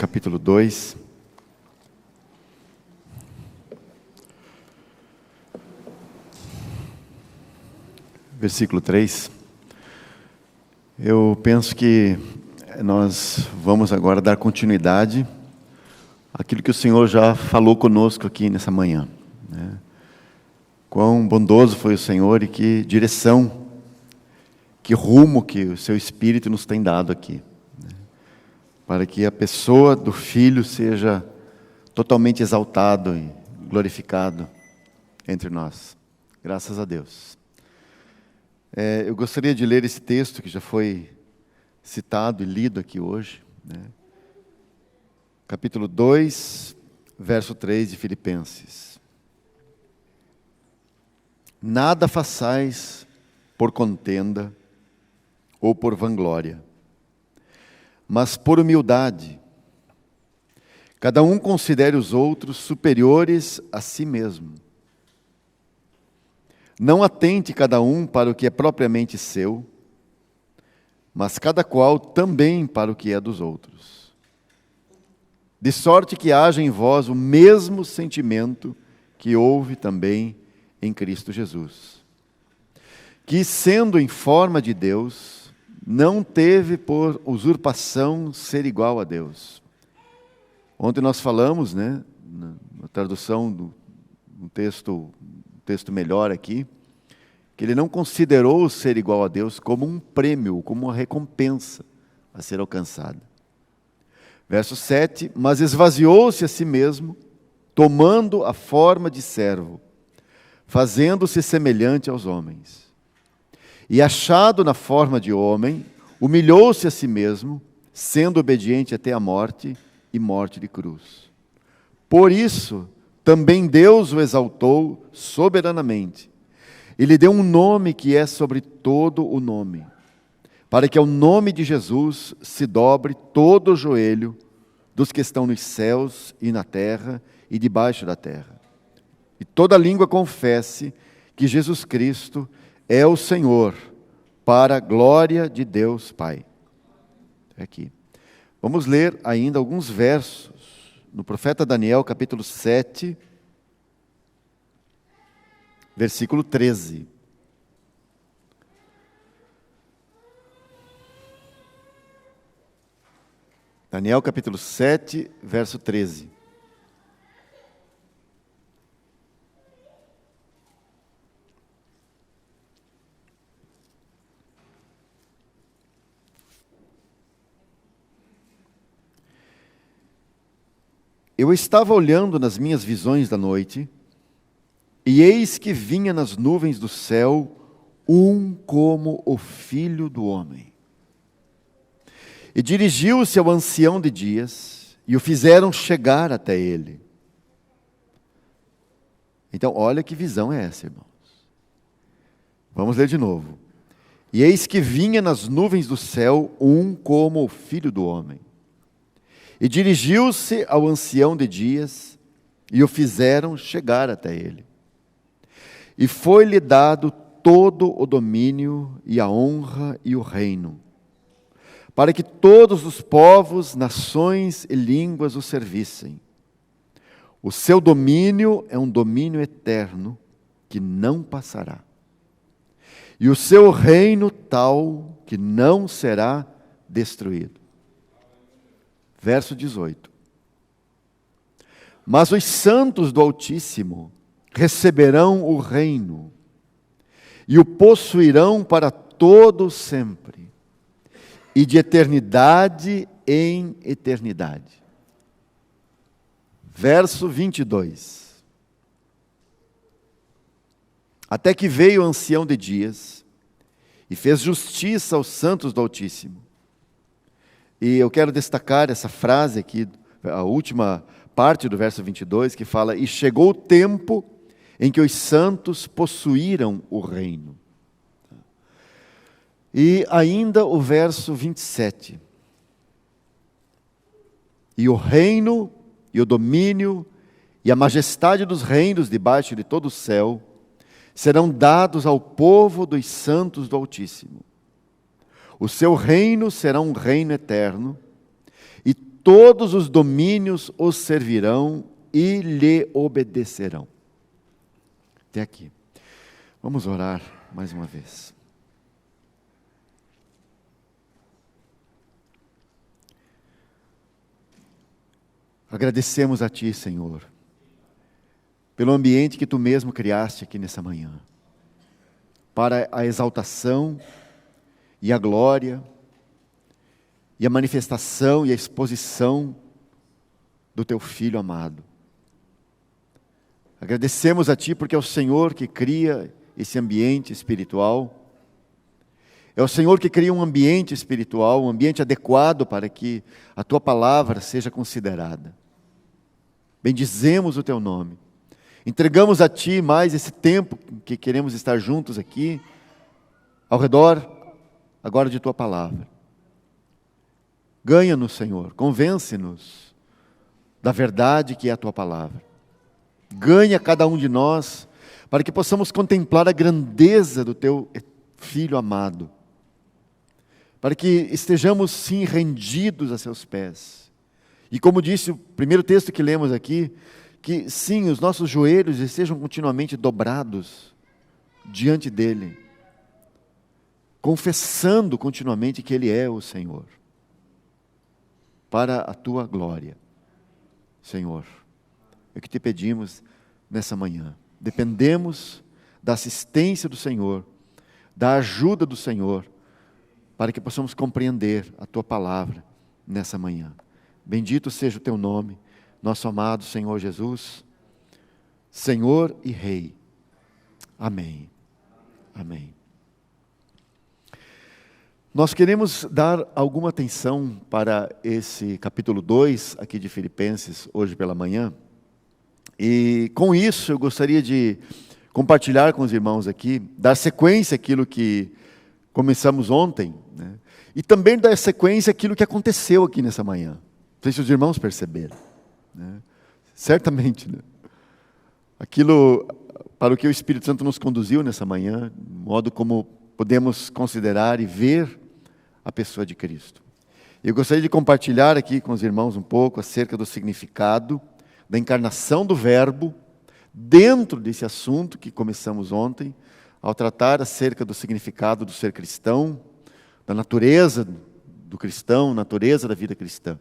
capítulo 2. Versículo 3. Eu penso que nós vamos agora dar continuidade àquilo que o Senhor já falou conosco aqui nessa manhã, né? Quão bondoso foi o Senhor e que direção, que rumo que o Seu Espírito nos tem dado aqui, né? Para que a pessoa do Filho seja totalmente exaltado e glorificado entre nós. Graças a Deus. Eu gostaria de ler esse texto que já foi citado e lido aqui hoje, né? Capítulo 2, verso 3 de Filipenses. Nada façais por contenda ou por vanglória, mas por humildade. Cada um considere os outros superiores a si mesmo. Não atente cada um para o que é propriamente seu, mas cada qual também para o que é dos outros. De sorte que haja em vós o mesmo sentimento que houve também em Cristo Jesus, que, sendo em forma de Deus, não teve por usurpação ser igual a Deus. Ontem nós falamos, né, na tradução do texto melhor aqui, que ele não considerou ser igual a Deus como um prêmio, como uma recompensa a ser alcançada. Verso 7, mas esvaziou-se a si mesmo, tomando a forma de servo, fazendo-se semelhante aos homens. E achado na forma de homem, humilhou-se a si mesmo, sendo obediente até a morte e morte de cruz. Por isso, também Deus o exaltou soberanamente, e lhe deu um nome que é sobre todo o nome, para que ao nome de Jesus se dobre todo o joelho dos que estão nos céus e na terra e debaixo da terra, e toda língua confesse que Jesus Cristo é o Senhor, para a glória de Deus Pai. Aqui. Vamos ler ainda alguns versos no profeta Daniel, capítulo 7, versículo 13. Daniel, capítulo 7, verso 13. Eu estava olhando nas minhas visões da noite, e eis que vinha nas nuvens do céu um como o Filho do Homem. E dirigiu-se ao ancião de dias, e o fizeram chegar até ele. Então, olha que visão é essa, irmãos. Vamos ler de novo. E eis que vinha nas nuvens do céu um como o Filho do Homem. E dirigiu-se ao ancião de dias, e o fizeram chegar até ele. E foi-lhe dado todo o domínio, e a honra, e o reino, para que todos os povos, nações e línguas o servissem. O seu domínio é um domínio eterno, que não passará. E o seu reino tal, que não será destruído. Verso 18. Mas os santos do Altíssimo receberão o reino, e o possuirão para todo sempre, e de eternidade em eternidade. Verso 22. Até que veio o ancião de dias, e fez justiça aos santos do Altíssimo. E eu quero destacar essa frase aqui, a última parte do verso 22, que fala: e chegou o tempo em que os santos possuíram o reino. E ainda o verso 27. E o reino, e o domínio, e a majestade dos reinos debaixo de todo o céu serão dados ao povo dos santos do Altíssimo. O seu reino será um reino eterno, e todos os domínios os servirão e lhe obedecerão. Até aqui. Vamos orar mais uma vez. Agradecemos a Ti, Senhor, pelo ambiente que Tu mesmo criaste aqui nessa manhã, para a exaltação e a glória, e a manifestação e a exposição do Teu Filho amado. Agradecemos a Ti porque é o Senhor que cria esse ambiente espiritual, é o Senhor que cria um ambiente espiritual, um ambiente adequado para que a Tua palavra seja considerada. Bendizemos o Teu nome, entregamos a Ti mais esse tempo que queremos estar juntos aqui, ao redor agora de Tua palavra. Ganha-nos, Senhor, convence-nos da verdade que é a Tua palavra. Ganha cada um de nós, para que possamos contemplar a grandeza do Teu Filho amado, para que estejamos sim rendidos a Seus pés. E como disse o primeiro texto que lemos aqui, que sim, os nossos joelhos estejam continuamente dobrados diante dEle, confessando continuamente que Ele é o Senhor, para a Tua glória. Senhor, é o que Te pedimos nessa manhã. Dependemos da assistência do Senhor, da ajuda do Senhor, para que possamos compreender a Tua palavra nessa manhã. Bendito seja o Teu nome, nosso amado Senhor Jesus, Senhor e Rei. Amém. Amém. Nós queremos dar alguma atenção para esse capítulo 2 aqui de Filipenses, hoje pela manhã. E com isso eu gostaria de compartilhar com os irmãos aqui, dar sequência àquilo que começamos ontem, né? E também dar sequência àquilo que aconteceu aqui nessa manhã. Não sei se os irmãos perceberam, né? Certamente, né? Aquilo para o que o Espírito Santo nos conduziu nessa manhã, de modo como podemos considerar e ver a pessoa de Cristo. Eu gostaria de compartilhar aqui com os irmãos um pouco acerca do significado da encarnação do Verbo, dentro desse assunto que começamos ontem, ao tratar acerca do significado do ser cristão, da natureza do cristão, natureza da vida cristã.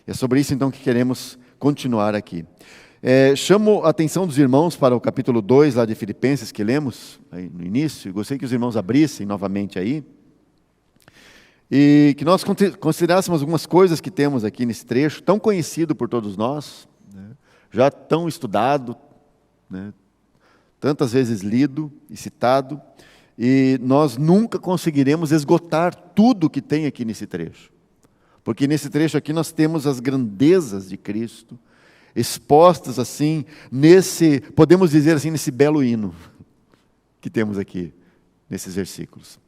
E é sobre isso então que queremos continuar aqui. Chamo a atenção dos irmãos para o capítulo 2 lá de Filipenses que lemos aí no início. Gostaria que os irmãos abrissem novamente aí. E que nós considerássemos algumas coisas que temos aqui nesse trecho, tão conhecido por todos nós, né? Já tão estudado, né? Tantas vezes lido e citado, e nós nunca conseguiremos esgotar tudo que tem aqui nesse trecho. Porque nesse trecho aqui nós temos as grandezas de Cristo, expostas assim, podemos dizer assim, nesse belo hino que temos aqui, nesses versículos.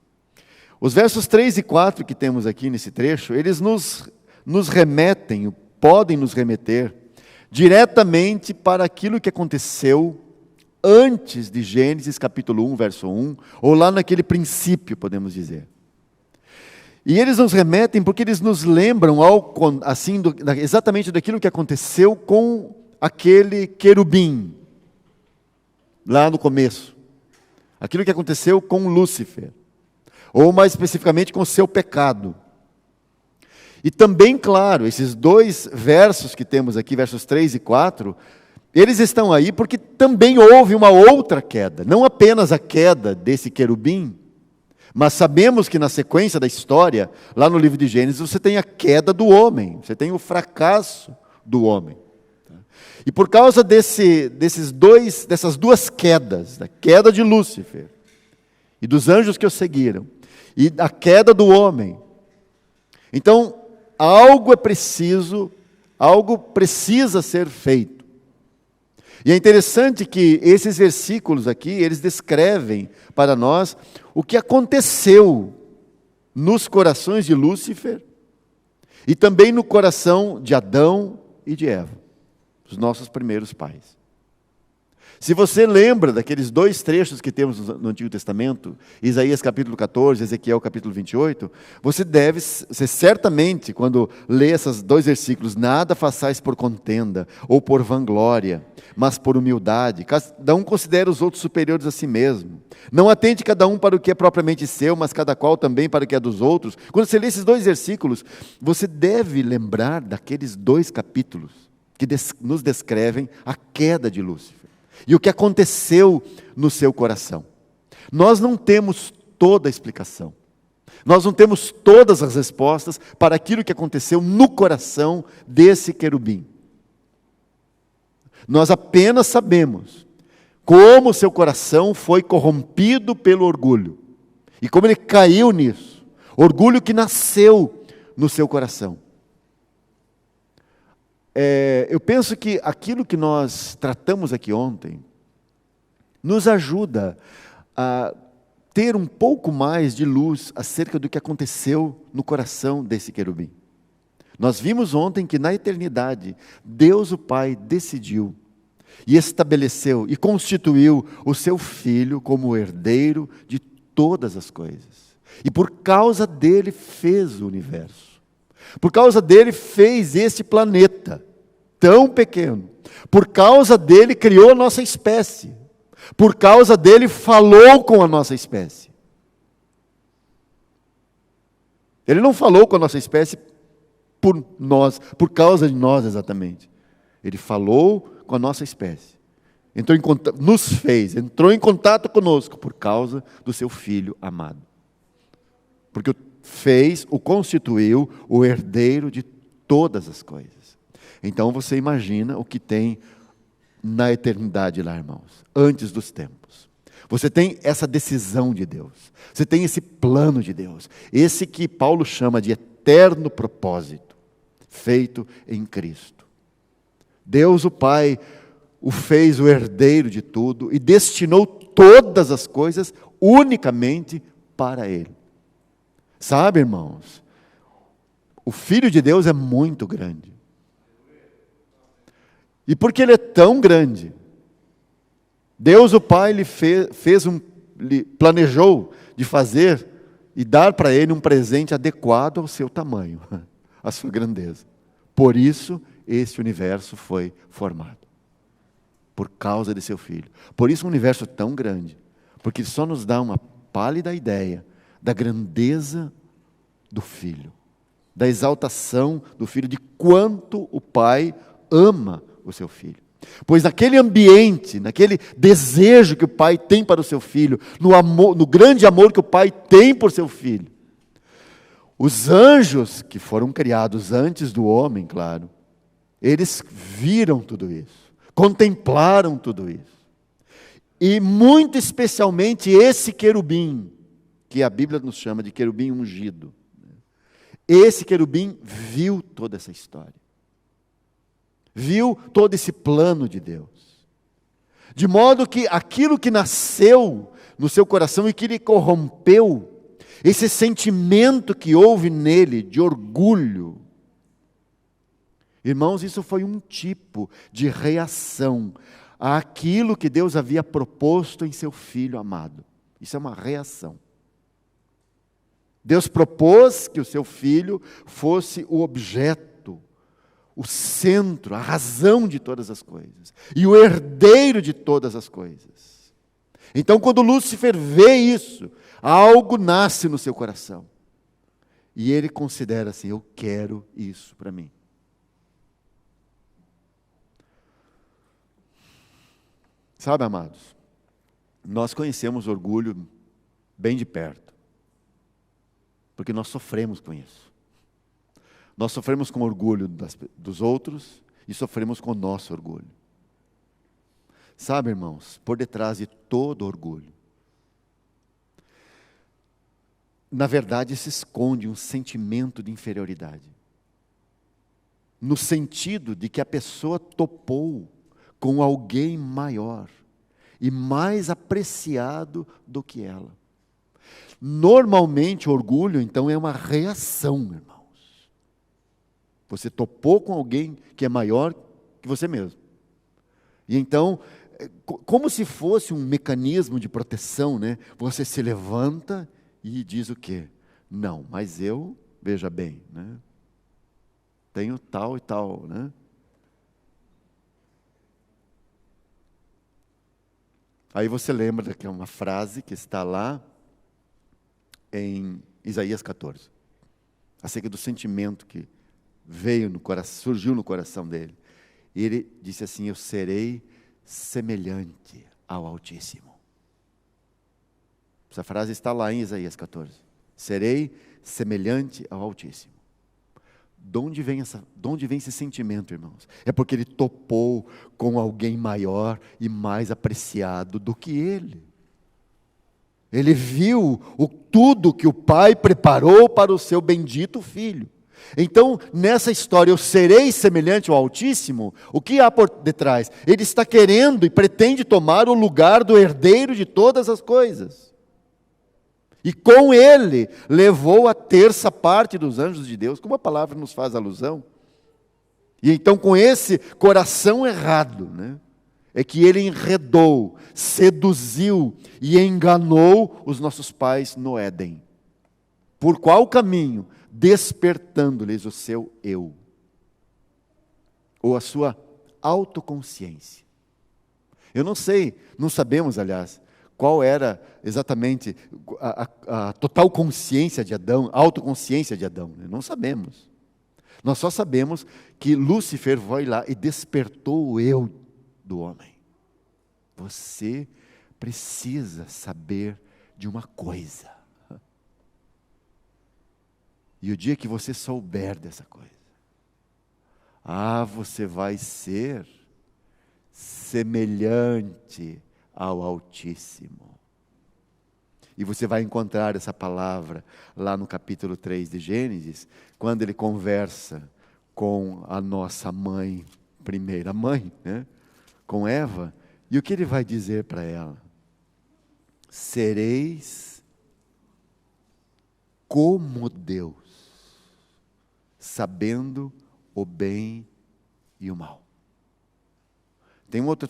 Os versos 3 e 4 que temos aqui nesse trecho, eles nos remetem, podem nos remeter diretamente para aquilo que aconteceu antes de Gênesis capítulo 1, verso 1, ou lá naquele princípio, podemos dizer. E eles nos remetem porque eles nos lembram exatamente daquilo que aconteceu com aquele querubim, lá no começo. Aquilo que aconteceu com Lúcifer, ou mais especificamente com o seu pecado. E também, claro, esses dois versos que temos aqui, versos 3 e 4, eles estão aí porque também houve uma outra queda, não apenas a queda desse querubim, mas sabemos que na sequência da história, lá no livro de Gênesis, você tem a queda do homem, você tem o fracasso do homem. E por causa dessas duas quedas, da queda de Lúcifer e dos anjos que o seguiram, e a queda do homem, então algo precisa ser feito. E é interessante que esses versículos aqui, eles descrevem para nós o que aconteceu nos corações de Lúcifer e também no coração de Adão e de Eva, os nossos primeiros pais. Se você lembra daqueles dois trechos que temos no Antigo Testamento, Isaías capítulo 14, Ezequiel capítulo 28, você certamente, quando lê esses dois versículos, nada façais por contenda ou por vanglória, mas por humildade. Cada um considera os outros superiores a si mesmo. Não atente cada um para o que é propriamente seu, mas cada qual também para o que é dos outros. Quando você lê esses dois versículos, você deve lembrar daqueles dois capítulos que nos descrevem a queda de Lúcifer e o que aconteceu no seu coração. Nós não temos toda a explicação. Nós não temos todas as respostas para aquilo que aconteceu no coração desse querubim. Nós apenas sabemos como o seu coração foi corrompido pelo orgulho e como ele caiu nisso. Orgulho que nasceu no seu coração. Eu penso que aquilo que nós tratamos aqui ontem nos ajuda a ter um pouco mais de luz acerca do que aconteceu no coração desse querubim. Nós vimos ontem que na eternidade, Deus o Pai decidiu e estabeleceu e constituiu o seu Filho como herdeiro de todas as coisas. E por causa dele fez o universo. Por causa dele fez este planeta tão pequeno. Por causa dele criou a nossa espécie. Por causa dele falou com a nossa espécie. Ele não falou com a nossa espécie por nós, por causa de nós exatamente. Ele falou com a nossa espécie. Entrou em contato conosco por causa do seu Filho amado. Porque o constituiu o herdeiro de todas as coisas. Então você imagina o que tem na eternidade lá, irmãos, antes dos tempos. Você tem essa decisão de Deus. Você tem esse plano de Deus. Esse que Paulo chama de eterno propósito, feito em Cristo. Deus o Pai o fez o herdeiro de tudo e destinou todas as coisas unicamente para Ele. Sabe, irmãos, o Filho de Deus é muito grande. E porque Ele é tão grande, Deus o Pai lhe planejou de fazer e dar para Ele um presente adequado ao seu tamanho, à sua grandeza. Por isso, esse universo foi formado. Por causa de seu Filho. Por isso um universo tão grande. Porque ele só nos dá uma pálida ideia da grandeza do Filho. Da exaltação do Filho, de quanto o Pai ama o seu Filho. Pois naquele ambiente, naquele desejo que o Pai tem para o seu Filho, no grande amor que o Pai tem por seu Filho, os anjos que foram criados antes do homem, claro, eles viram tudo isso, contemplaram tudo isso. E muito especialmente esse querubim, que a Bíblia nos chama de querubim ungido. Esse querubim viu toda essa história. Viu todo esse plano de Deus. De modo que aquilo que nasceu no seu coração e que lhe corrompeu, esse sentimento que houve nele de orgulho. Irmãos, isso foi um tipo de reação àquilo que Deus havia proposto em seu Filho amado. Isso é uma reação. Deus propôs que o seu Filho fosse o objeto, o centro, a razão de todas as coisas, e o herdeiro de todas as coisas. Então, quando Lúcifer vê isso, algo nasce no seu coração, e ele considera assim: eu quero isso para mim. Sabe, amados, nós conhecemos orgulho bem de perto, porque nós sofremos com isso. Nós sofremos com orgulho dos outros e sofremos com o nosso orgulho. Sabe, irmãos, por detrás de todo orgulho, na verdade se esconde um sentimento de inferioridade. No sentido de que a pessoa topou com alguém maior e mais apreciado do que ela. Normalmente, orgulho, então, é uma reação, irmãos. Você topou com alguém que é maior que você mesmo. E então, como se fosse um mecanismo de proteção, né? Você se levanta e diz o quê? Não, mas eu, veja bem, né? Tenho tal e tal, né? Aí você lembra que é uma frase que está lá em Isaías 14, acerca do sentimento que veio no coração, surgiu no coração dele. E ele disse assim: eu serei semelhante ao Altíssimo. Essa frase está lá em Isaías 14. Serei semelhante ao Altíssimo. De onde vem esse sentimento, irmãos? É porque ele topou com alguém maior e mais apreciado do que ele. Ele viu tudo que o Pai preparou para o seu bendito Filho. Então, nessa história, eu serei semelhante ao Altíssimo, o que há por detrás? Ele está querendo e pretende tomar o lugar do herdeiro de todas as coisas. E com ele, levou a terça parte dos anjos de Deus, como a palavra nos faz alusão. E então, com esse coração errado, né, é que ele enredou, seduziu e enganou os nossos pais no Éden. Por qual caminho? Despertando-lhes o seu eu, ou a sua autoconsciência. Eu não sei, não sabemos, aliás, qual era exatamente a total consciência de Adão, a autoconsciência de Adão. Não sabemos. Nós só sabemos que Lúcifer foi lá e despertou o eu do homem. Você precisa saber de uma coisa. E o dia que você souber dessa coisa, você vai ser semelhante ao Altíssimo. E você vai encontrar essa palavra lá no capítulo 3 de Gênesis, quando ele conversa com a nossa mãe, primeira mãe, né? Com Eva, e o que ele vai dizer para ela? Sereis como Deus, sabendo o bem e o mal. Tem uma outra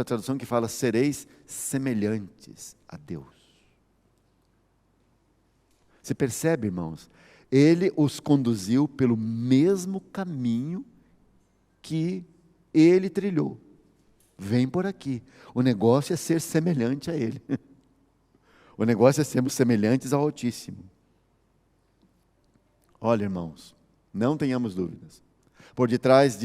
tradução que fala: sereis semelhantes a Deus. Você percebe, irmãos? Ele os conduziu pelo mesmo caminho que ele trilhou. Vem por aqui. O negócio é ser semelhante a ele. O negócio é sermos semelhantes ao Altíssimo. Olha, irmãos, não tenhamos dúvidas. Por detrás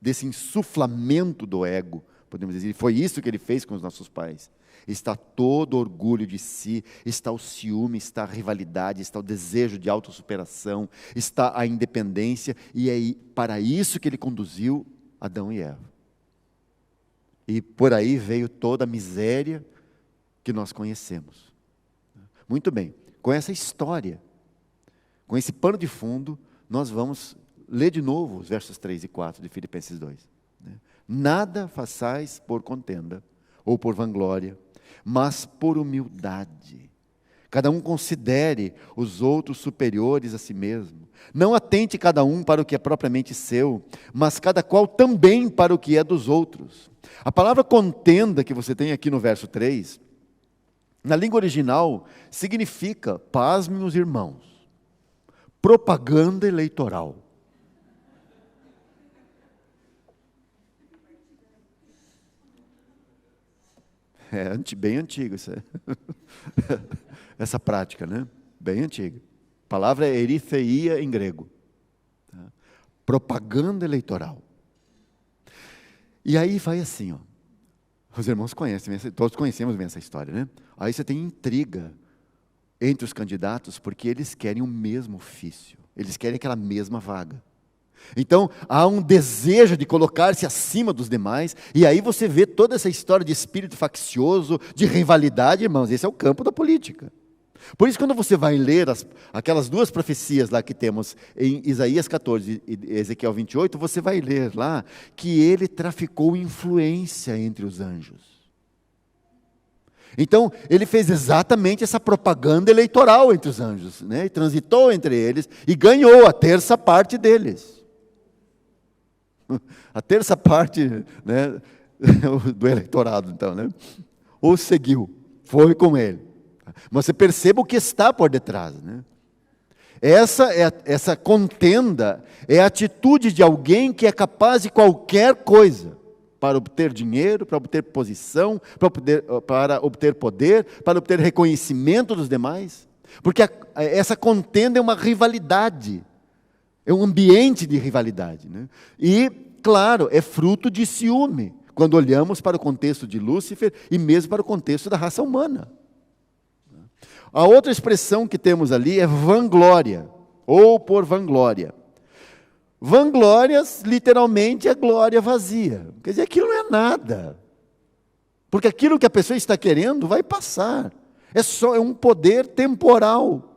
desse insuflamento do ego, podemos dizer, foi isso que ele fez com os nossos pais. Está todo o orgulho de si, está o ciúme, está a rivalidade, está o desejo de autossuperação, está a independência, e é para isso que ele conduziu Adão e Eva. E por aí veio toda a miséria que nós conhecemos. Muito bem, com essa história, com esse pano de fundo, nós vamos ler de novo os versos 3 e 4 de Filipenses 2. Nada façais por contenda ou por vanglória, mas por humildade. Cada um considere os outros superiores a si mesmo. Não atente cada um para o que é propriamente seu, mas cada qual também para o que é dos outros. A palavra contenda que você tem aqui no verso 3, na língua original, significa, pasmem os irmãos, propaganda eleitoral. É bem antigo isso, essa prática, né? Bem antiga. A palavra é eritheia em grego. Tá? Propaganda eleitoral. E aí vai assim, ó. Os irmãos conhecem, todos conhecemos bem essa história, né? Aí você tem intriga entre os candidatos, porque eles querem o mesmo ofício, eles querem aquela mesma vaga. Então, há um desejo de colocar-se acima dos demais, e aí você vê toda essa história de espírito faccioso, de rivalidade, irmãos, esse é o campo da política. Por isso, quando você vai ler aquelas duas profecias lá que temos em Isaías 14 e Ezequiel 28, você vai ler lá que ele traficou influência entre os anjos. Então, ele fez exatamente essa propaganda eleitoral entre os anjos, né? E transitou entre eles e ganhou a terça parte deles. A terça parte, né, do eleitorado, então, né? Ou seguiu, foi com ele. Mas você perceba o que está por detrás, né? Essa contenda é a atitude de alguém que é capaz de qualquer coisa para obter dinheiro, para obter posição, para obter poder, para obter reconhecimento dos demais. Porque essa contenda é uma rivalidade, é um ambiente de rivalidade, né? E, claro, é fruto de ciúme, quando olhamos para o contexto de Lúcifer e mesmo para o contexto da raça humana. A outra expressão que temos ali é vanglória, ou por vanglória. Vanglórias, literalmente, é glória vazia. Quer dizer, aquilo não é nada. Porque aquilo que a pessoa está querendo vai passar. É um poder temporal.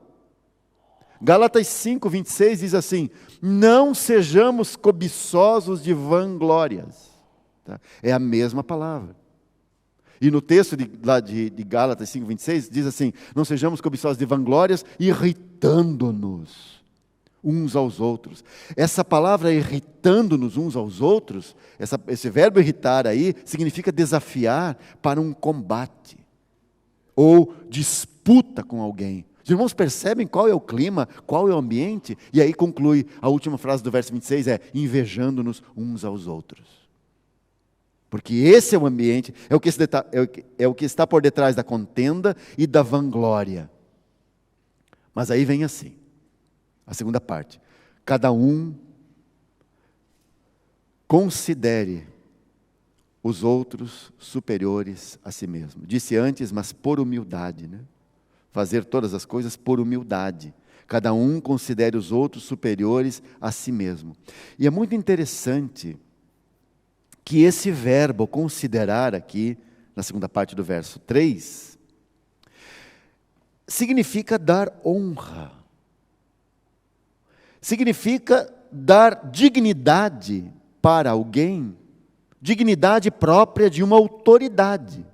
Gálatas 5:26 diz assim: não sejamos cobiçosos de vanglórias. Tá? É a mesma palavra. E no texto de Gálatas 5:26 diz assim: não sejamos cobiçosos de vanglórias, irritando-nos uns aos outros. Essa palavra irritando-nos uns aos outros, esse verbo irritar aí, significa desafiar para um combate, ou disputa com alguém. Os irmãos percebem qual é o clima, qual é o ambiente? E aí conclui, a última frase do verso 26 é: invejando-nos uns aos outros. Porque esse é o ambiente, é o que está por detrás da contenda e da vanglória. Mas aí vem assim, a segunda parte: cada um considere os outros superiores a si mesmo. Disse antes, mas por humildade, né? Fazer todas as coisas por humildade. Cada um considere os outros superiores a si mesmo. E é muito interessante que esse verbo considerar aqui, na segunda parte do verso 3, significa dar honra. Significa dar dignidade para alguém, dignidade própria de uma autoridade.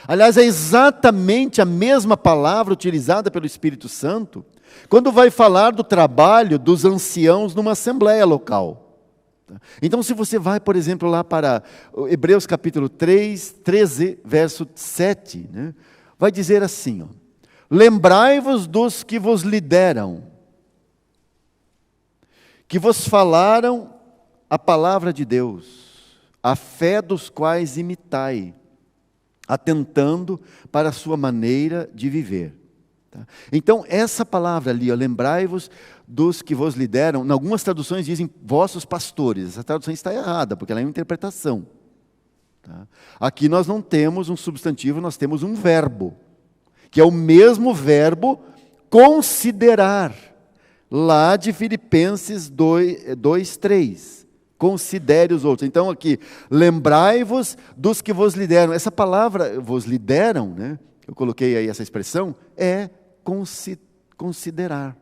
Aliás, é exatamente a mesma palavra utilizada pelo Espírito Santo quando vai falar do trabalho dos anciãos numa assembleia local. Então, se você vai, por exemplo, lá para Hebreus capítulo 3, 13, verso 7, né, vai dizer assim, ó: lembrai-vos dos que vos lideram, que vos falaram a palavra de Deus, a fé dos quais imitai, atentando para a sua maneira de viver. Tá? Então, essa palavra ali, lembrai-vos dos que vos lideram, em algumas traduções dizem vossos pastores. Essa tradução está errada, porque ela é uma interpretação. Tá? Aqui nós não temos um substantivo, nós temos um verbo, que é o mesmo verbo considerar, lá de Filipenses 2:3. Considere os outros. Então aqui, lembrai-vos dos que vos lideram. Essa palavra, vos lideram, né? Eu coloquei aí essa expressão, é considerar.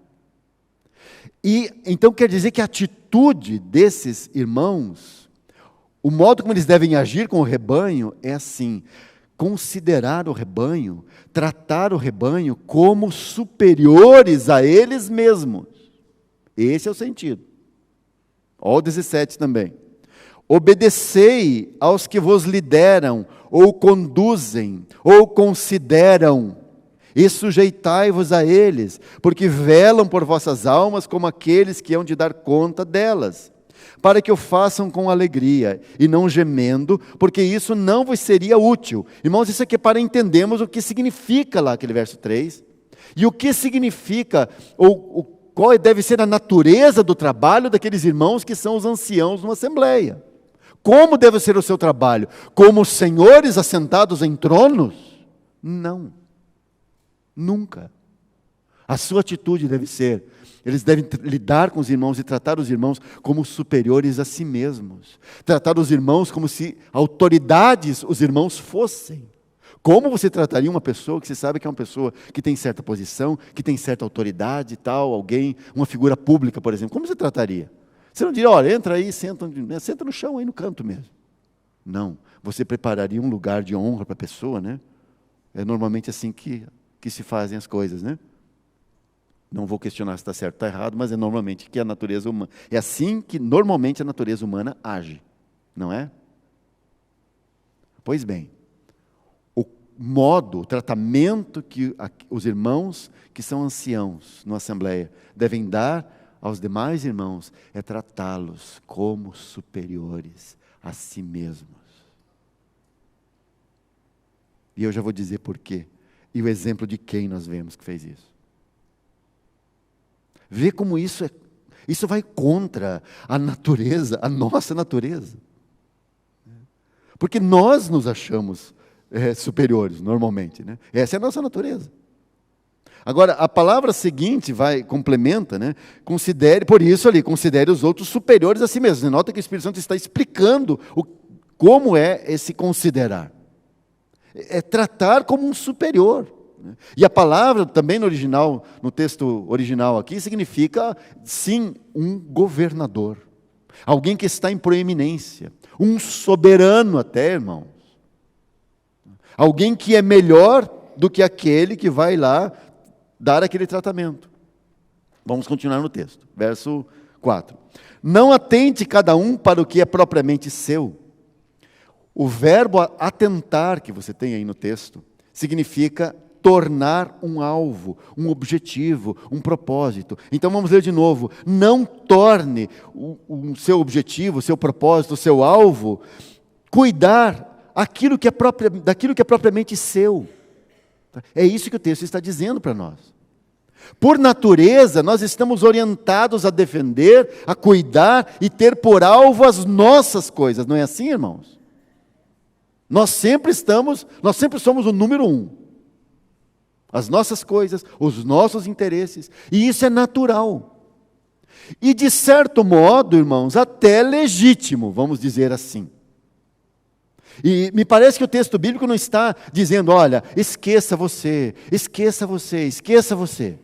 E então quer dizer que a atitude desses irmãos, o modo como eles devem agir com o rebanho é assim: considerar o rebanho, tratar o rebanho como superiores a eles mesmos. Esse é o sentido. Ó, o 17 também. Obedecei aos que vos lideram, ou conduzem, ou consideram, e sujeitai-vos a eles, porque velam por vossas almas como aqueles que hão de dar conta delas, para que o façam com alegria, e não gemendo, porque isso não vos seria útil. Irmãos, isso aqui é para entendermos o que significa lá aquele verso 3, e o que significa, qual deve ser a natureza do trabalho daqueles irmãos que são os anciãos numa assembleia. Como deve ser o seu trabalho? Como senhores assentados em tronos? Não. Nunca. A sua atitude deve ser, eles devem lidar com os irmãos e tratar os irmãos como superiores a si mesmos. Tratar os irmãos como se autoridades os irmãos fossem. Como você trataria uma pessoa que você sabe que é uma pessoa que tem certa posição, que tem certa autoridade e tal, alguém, uma figura pública, por exemplo, como você trataria? Você não diria, olha, entra aí, senta no chão aí no canto mesmo. Não, você prepararia um lugar de honra para a pessoa, né? É normalmente assim que se fazem as coisas, né? Não vou questionar se está certo ou está errado, mas é normalmente que a natureza humana, é assim que normalmente a natureza humana age, não é? Pois bem, o modo, o tratamento que os irmãos que são anciãos na Assembleia devem dar aos demais irmãos é tratá-los como superiores a si mesmos. E eu já vou dizer por quê. E o exemplo de quem nós vemos que fez isso. Vê como isso vai contra a natureza, a nossa natureza. Porque nós nos achamos superiores, normalmente, né? Essa é a nossa natureza. Agora, a palavra seguinte complementa, né? Considere os outros superiores a si mesmos. Você nota que o Espírito Santo está explicando como é esse considerar. É tratar como um superior. E a palavra também no texto original aqui, significa, sim, um governador. Alguém que está em proeminência. Um soberano até, irmãos. Alguém que é melhor do que aquele que vai lá dar aquele tratamento. Vamos continuar no texto. Verso 4. Não atente cada um para o que é propriamente seu. O verbo atentar que você tem aí no texto significa tornar um alvo, um objetivo, um propósito. Então vamos ler de novo. Não torne o seu objetivo, o seu propósito, o seu alvo, cuidar daquilo que é propriamente seu. É isso que o texto está dizendo para nós. Por natureza, nós estamos orientados a defender, a cuidar e ter por alvo as nossas coisas. Não é assim, irmãos? Nós sempre somos o número 1. As nossas coisas, os nossos interesses. E isso é natural. E de certo modo, irmãos, até legítimo, vamos dizer assim. E me parece que o texto bíblico não está dizendo, olha, esqueça você, esqueça você, esqueça você.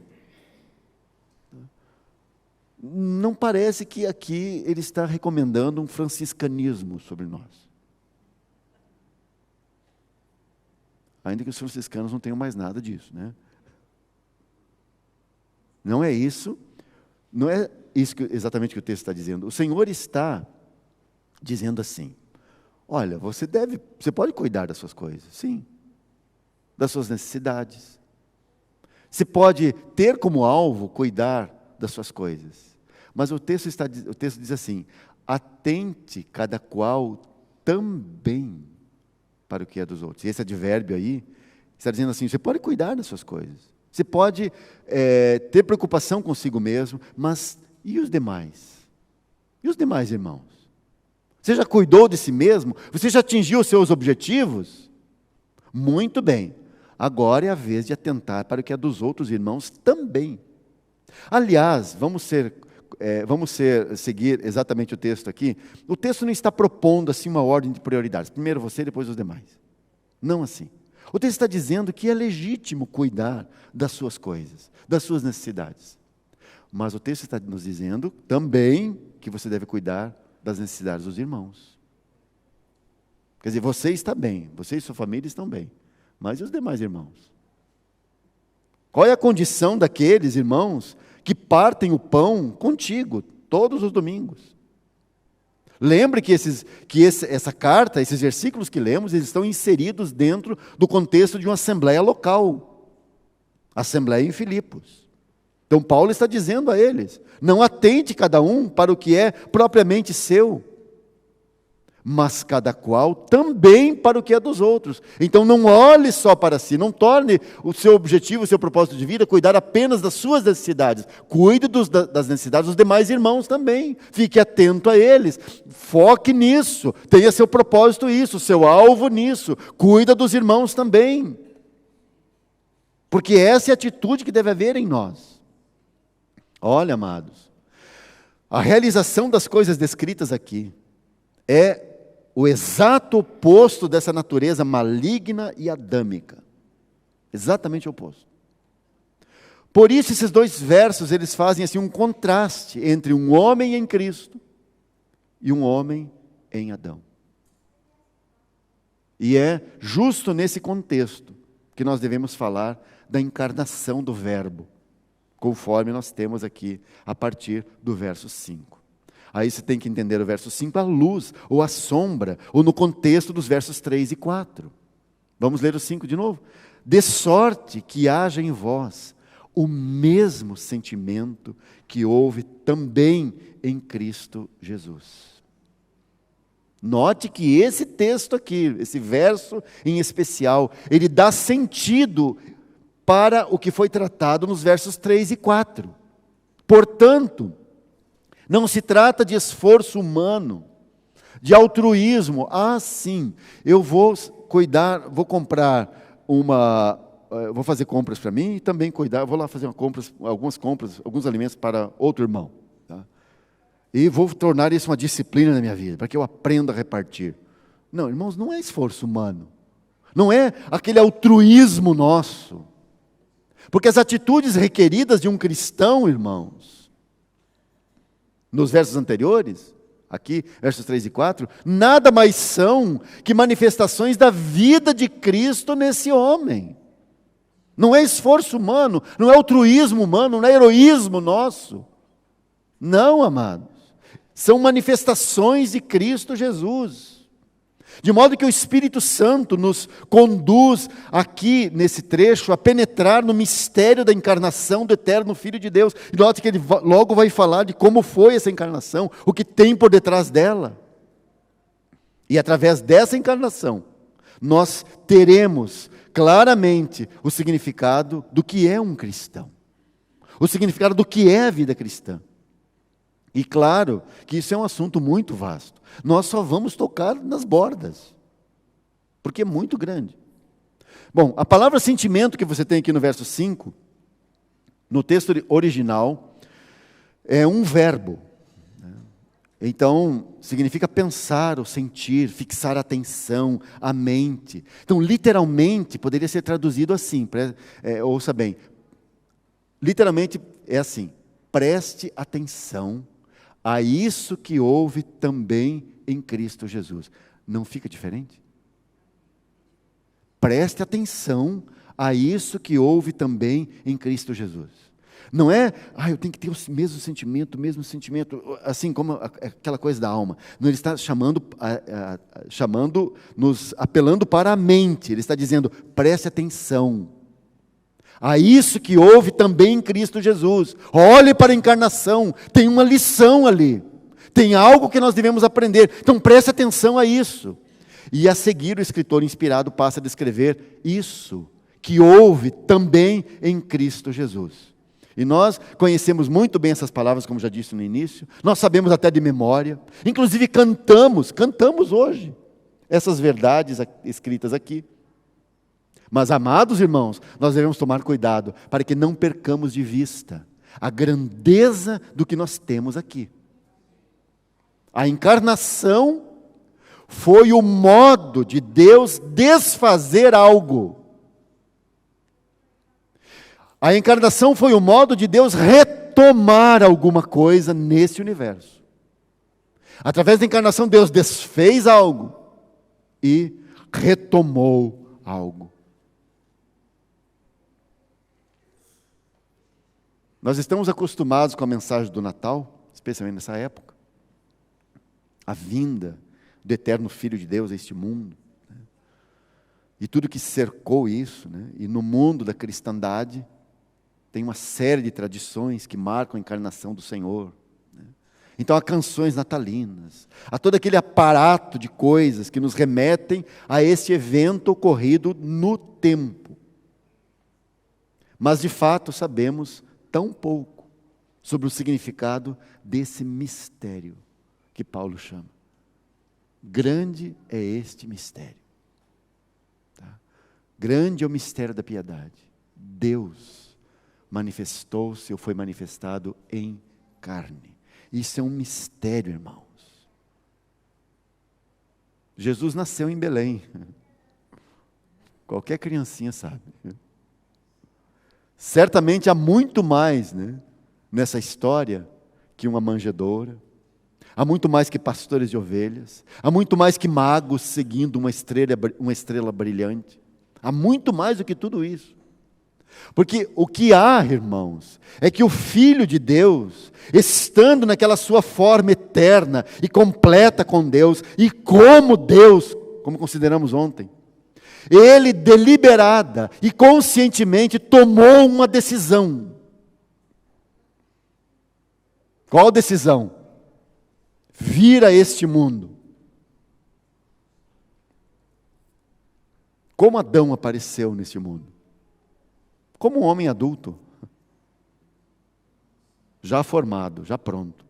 Não parece que aqui ele está recomendando um franciscanismo sobre nós. Ainda que os franciscanos não tenham mais nada disso, né? Não é isso exatamente que o texto está dizendo. O Senhor está dizendo assim, olha, você pode cuidar das suas coisas, sim, das suas necessidades. Você pode ter como alvo cuidar das suas coisas. Mas o texto diz assim, atente cada qual também para o que é dos outros. E esse advérbio aí está dizendo assim, você pode cuidar das suas coisas. Você pode ter preocupação consigo mesmo, mas e os demais? E os demais irmãos? Você já cuidou de si mesmo? Você já atingiu os seus objetivos? Muito bem. Agora é a vez de atentar para o que é dos outros irmãos também. Aliás, vamos seguir exatamente o texto aqui. O texto não está propondo assim uma ordem de prioridades. Primeiro você, depois os demais. Não assim. O texto está dizendo que é legítimo cuidar das suas coisas, das suas necessidades. Mas o texto está nos dizendo também que você deve cuidar das necessidades dos irmãos. Quer dizer, você está bem, você e sua família estão bem. Mas e os demais irmãos? Qual é a condição daqueles irmãos que partem o pão contigo todos os domingos? Lembre que essa carta, esses versículos que lemos, eles estão inseridos dentro do contexto de uma assembleia local. Assembleia em Filipos. Então Paulo está dizendo a eles, não atente cada um para o que é propriamente seu, mas cada qual também para o que é dos outros. Então não olhe só para si, não torne o seu objetivo, o seu propósito de vida, cuidar apenas das suas necessidades. Cuide das necessidades dos demais irmãos também. Fique atento a eles. Foque nisso. Tenha seu propósito nisso, seu alvo nisso. Cuida dos irmãos também. Porque essa é a atitude que deve haver em nós. Olha, amados, a realização das coisas descritas aqui é o exato oposto dessa natureza maligna e adâmica. Exatamente o oposto. Por isso, esses dois versos, eles fazem assim um contraste entre um homem em Cristo e um homem em Adão. E é justo nesse contexto que nós devemos falar da encarnação do Verbo, conforme nós temos aqui a partir do verso 5. Aí você tem que entender o verso 5 à luz, ou à sombra, ou no contexto dos versos 3 e 4. Vamos ler o 5 de novo. De sorte que haja em vós o mesmo sentimento que houve também em Cristo Jesus. Note que esse texto aqui, esse verso em especial, ele dá sentido para o que foi tratado nos versos 3 e 4. Portanto, não se trata de esforço humano, de altruísmo. Sim, eu vou cuidar, vou comprar vou fazer compras para mim e também cuidar, vou lá fazer algumas compras, alguns alimentos para outro irmão. Tá? E vou tornar isso uma disciplina na minha vida, para que eu aprenda a repartir. Não, irmãos, não é esforço humano. Não é aquele altruísmo nosso. Porque as atitudes requeridas de um cristão, irmãos, nos versos anteriores, aqui, versos 3 e 4, nada mais são que manifestações da vida de Cristo nesse homem. Não é esforço humano, não é altruísmo humano, não é heroísmo nosso. Não, amados. São manifestações de Cristo Jesus. De modo que o Espírito Santo nos conduz aqui nesse trecho a penetrar no mistério da encarnação do eterno Filho de Deus. E note que ele logo vai falar de como foi essa encarnação, o que tem por detrás dela. E através dessa encarnação, nós teremos claramente o significado do que é um cristão. O significado do que é a vida cristã. E claro que isso é um assunto muito vasto. Nós só vamos tocar nas bordas, porque é muito grande. Bom, a palavra sentimento que você tem aqui no verso 5, no texto original, é um verbo. Então, significa pensar ou sentir, fixar a atenção, a mente. Então, literalmente, poderia ser traduzido assim, ouça bem. Literalmente é assim: preste atenção a isso que houve também em Cristo Jesus. Não fica diferente? Preste atenção a isso que houve também em Cristo Jesus. Não é, eu tenho que ter o mesmo sentimento, assim como aquela coisa da alma. Não, ele está nos apelando para a mente. Ele está dizendo, preste atenção a isso que houve também em Cristo Jesus. Olhe para a encarnação, tem uma lição ali. Tem algo que nós devemos aprender. Então preste atenção a isso. E a seguir o escritor inspirado passa a descrever isso que houve também em Cristo Jesus. E nós conhecemos muito bem essas palavras, como já disse no início. Nós sabemos até de memória. Inclusive cantamos hoje essas verdades escritas aqui. Mas, amados irmãos, nós devemos tomar cuidado para que não percamos de vista a grandeza do que nós temos aqui. A encarnação foi o modo de Deus desfazer algo. A encarnação foi o modo de Deus retomar alguma coisa nesse universo. Através da encarnação, Deus desfez algo e retomou algo. Nós estamos acostumados com a mensagem do Natal, especialmente nessa época. A vinda do eterno Filho de Deus a este mundo. Né? E tudo que cercou isso. Né? E no mundo da cristandade, tem uma série de tradições que marcam a encarnação do Senhor. Né? Então há canções natalinas, há todo aquele aparato de coisas que nos remetem a esse evento ocorrido no tempo. Mas de fato sabemos tão pouco sobre o significado desse mistério que Paulo chama. Grande é este mistério. Tá? Grande é o mistério da piedade. Deus manifestou-se ou foi manifestado em carne. Isso é um mistério, irmãos. Jesus nasceu em Belém. Qualquer criancinha sabe. Certamente há muito mais, né, nessa história que uma manjedoura. Há muito mais que pastores de ovelhas. Há muito mais que magos seguindo uma estrela brilhante. Há muito mais do que tudo isso. Porque o que há, irmãos, é que o Filho de Deus, estando naquela sua forma eterna e completa com Deus, e como Deus, como consideramos ontem, ele deliberada e conscientemente tomou uma decisão. Qual decisão? Vir a este mundo. Como Adão apareceu neste mundo? Como um homem adulto, já formado, já pronto.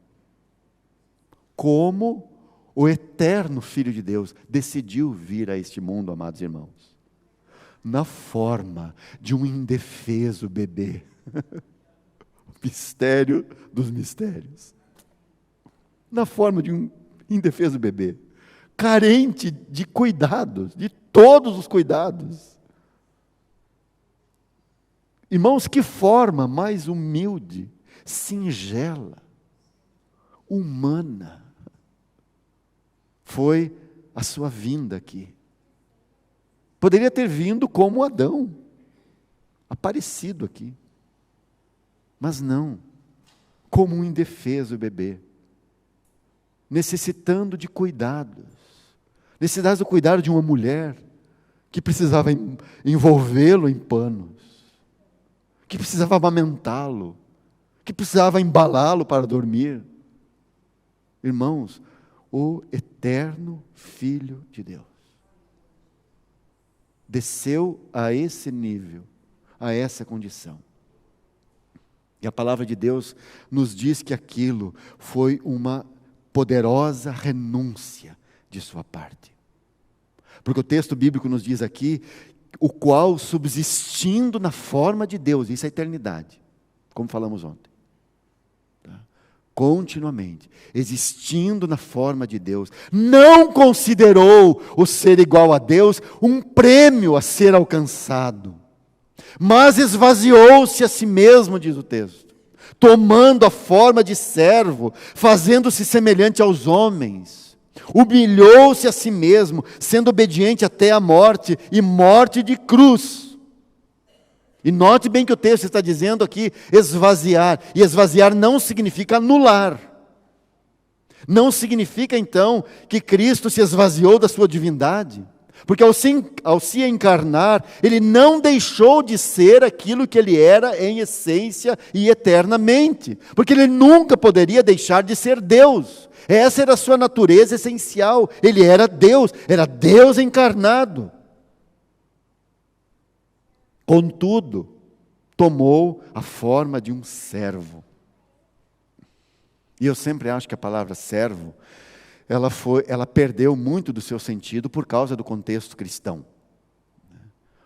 Como o eterno Filho de Deus decidiu vir a este mundo, amados irmãos, na forma de um indefeso bebê. Mistério dos mistérios. Na forma de um indefeso bebê, carente de cuidados, de todos os cuidados. Irmãos, que forma mais humilde, singela, humana foi a sua vinda aqui. Poderia ter vindo como Adão, aparecido aqui. Mas não, como um indefeso bebê, necessitando de cuidados, necessitava do cuidado de uma mulher que precisava envolvê-lo em panos, que precisava amamentá-lo, que precisava embalá-lo para dormir. Irmãos, o eterno Filho de Deus desceu a esse nível, a essa condição. E a palavra de Deus nos diz que aquilo foi uma poderosa renúncia de sua parte. Porque o texto bíblico nos diz aqui, o qual subsistindo na forma de Deus, isso é eternidade, como falamos ontem. Tá? Continuamente, existindo na forma de Deus, não considerou o ser igual a Deus um prêmio a ser alcançado, mas esvaziou-se a si mesmo, diz o texto, tomando a forma de servo, fazendo-se semelhante aos homens. Humilhou-se a si mesmo, sendo obediente até a morte, e morte de cruz. E note bem que o texto está dizendo aqui, esvaziar. E esvaziar não significa anular. Não significa então que Cristo se esvaziou da sua divindade. Porque ao se encarnar, Ele não deixou de ser aquilo que Ele era em essência e eternamente. Porque Ele nunca poderia deixar de ser Deus. Essa era a sua natureza essencial. Ele era Deus encarnado. Contudo, tomou a forma de um servo. E eu sempre acho que a palavra servo, ela perdeu muito do seu sentido por causa do contexto cristão.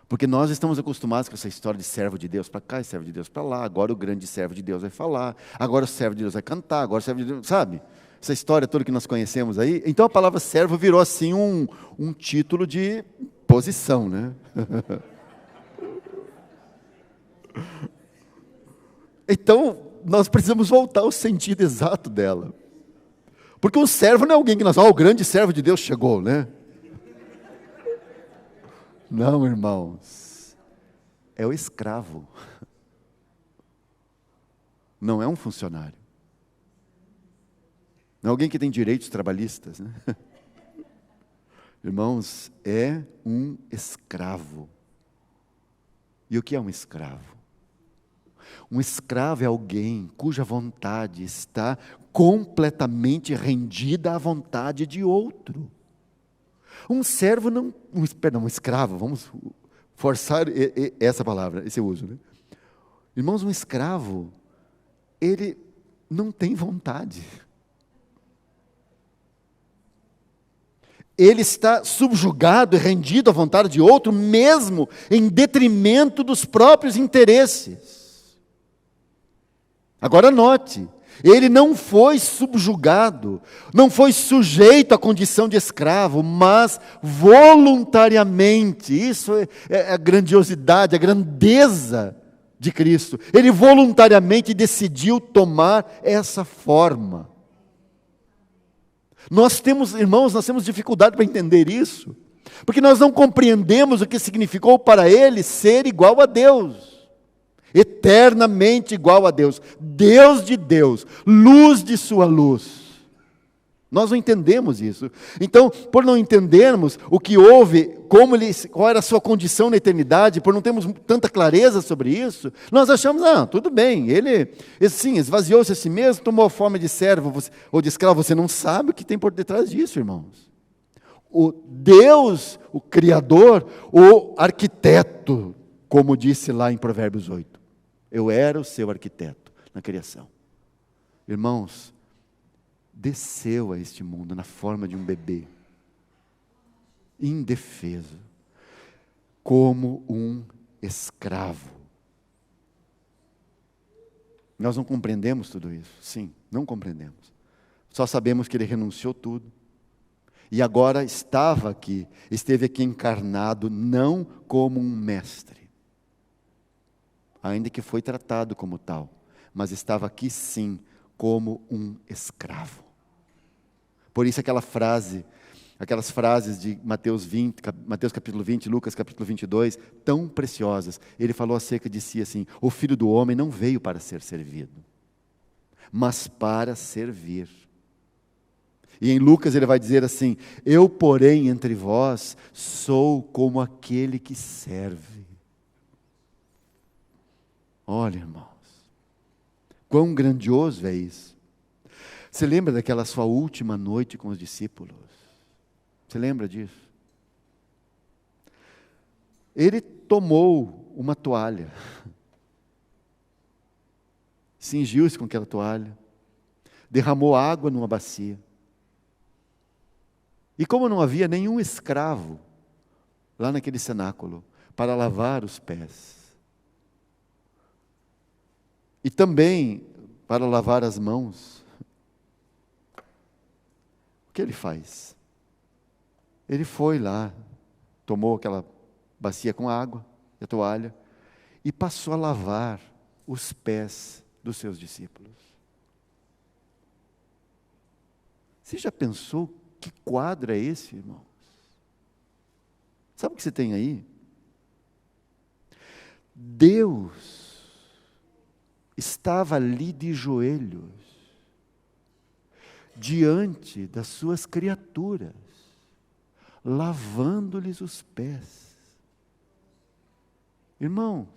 Porque nós estamos acostumados com essa história de servo de Deus para cá e servo de Deus para lá. Agora o grande servo de Deus vai falar. Agora o servo de Deus vai cantar. Agora o servo de Deus, sabe? Essa história toda que nós conhecemos aí. Então a palavra servo virou assim um título de posição, né? Então nós precisamos voltar ao sentido exato dela. Porque um servo não é alguém que nós o grande servo de Deus chegou, né? Não, irmãos. É o escravo. Não é um funcionário. Não é alguém que tem direitos trabalhistas, né? Irmãos, é um escravo. E o que é um escravo? Um escravo é alguém cuja vontade está completamente rendida à vontade de outro. Um servo não... um escravo, vamos forçar essa palavra, esse uso, né? Irmãos, um escravo, ele não tem vontade. Ele está subjugado e rendido à vontade de outro, mesmo em detrimento dos próprios interesses. Agora note, ele não foi subjugado, não foi sujeito à condição de escravo, mas voluntariamente. Isso é a grandiosidade, a grandeza de Cristo. Ele voluntariamente decidiu tomar essa forma. Irmãos, nós temos dificuldade para entender isso, porque nós não compreendemos o que significou para ele ser igual a Deus. eternamente igual a Deus, Deus de Deus, luz de sua luz. Nós não entendemos isso. Então, por não entendermos o que houve, qual era a sua condição na eternidade, por não termos tanta clareza sobre isso, nós achamos, tudo bem, ele sim, esvaziou-se a si mesmo, tomou a forma de servo ou de escravo. Você não sabe o que tem por detrás disso, irmãos. O Deus, o Criador, o arquiteto, como disse lá em Provérbios 8. Eu era o seu arquiteto na criação. Irmãos, desceu a este mundo na forma de um bebê, indefeso, como um escravo. Nós não compreendemos tudo isso, sim, não compreendemos. Só sabemos que ele renunciou tudo, e agora esteve aqui encarnado, não como um mestre, ainda que foi tratado como tal, mas estava aqui sim, como um escravo. Por isso aquelas frases de Mateus capítulo 20, Lucas capítulo 22, tão preciosas. Ele falou acerca de si assim: o Filho do Homem não veio para ser servido, mas para servir. E em Lucas ele vai dizer assim: eu, porém, entre vós, sou como aquele que serve. Olha, irmãos, quão grandioso é isso. Você lembra daquela sua última noite com os discípulos? Você lembra disso? Ele tomou uma toalha, cingiu-se com aquela toalha, derramou água numa bacia. E como não havia nenhum escravo lá naquele cenáculo para lavar os pés, e também para lavar as mãos, o que ele faz? Ele foi lá, tomou aquela bacia com água, a toalha, e passou a lavar os pés dos seus discípulos. Você já pensou que quadro é esse, irmãos? Sabe o que você tem aí? Deus estava ali de joelhos, diante das suas criaturas, lavando-lhes os pés. Irmãos,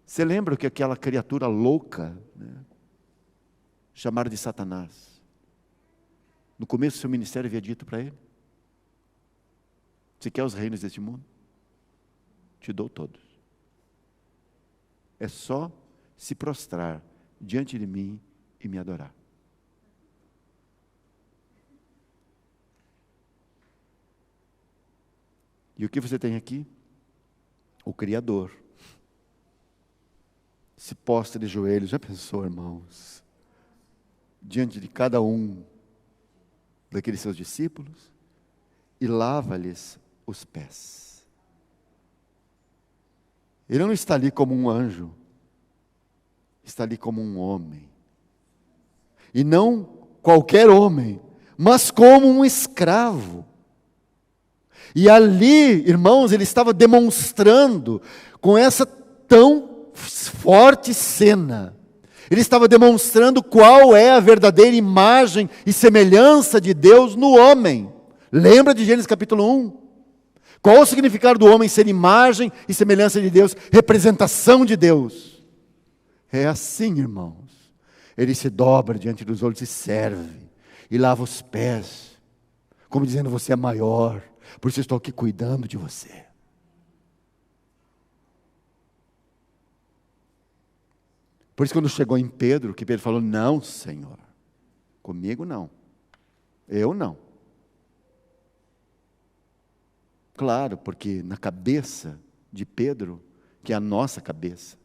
você lembra que aquela criatura louca, chamaram de Satanás, no começo do seu ministério havia dito para ele: você quer os reinos deste mundo? Te dou todos. É só se prostrar diante de mim e me adorar. E o que você tem aqui? O Criador se postra de joelhos. Já pensou, irmãos? Diante de cada um daqueles seus discípulos e lava-lhes os pés. Ele não está ali como um anjo, está ali como um homem. E não qualquer homem, mas como um escravo. E ali, irmãos, ele estava demonstrando, com essa tão forte cena, ele estava demonstrando qual é a verdadeira imagem e semelhança de Deus no homem. Lembra de Gênesis capítulo 1? Qual o significado do homem ser imagem e semelhança de Deus, representação de Deus? É assim, irmãos. Ele se dobra diante dos olhos e serve, e lava os pés, como dizendo: você é maior, por isso eu estou aqui cuidando de você. Por isso, quando chegou em Pedro, que Pedro falou: não, Senhor, comigo não, eu não. Claro, porque na cabeça de Pedro, que é a nossa cabeça,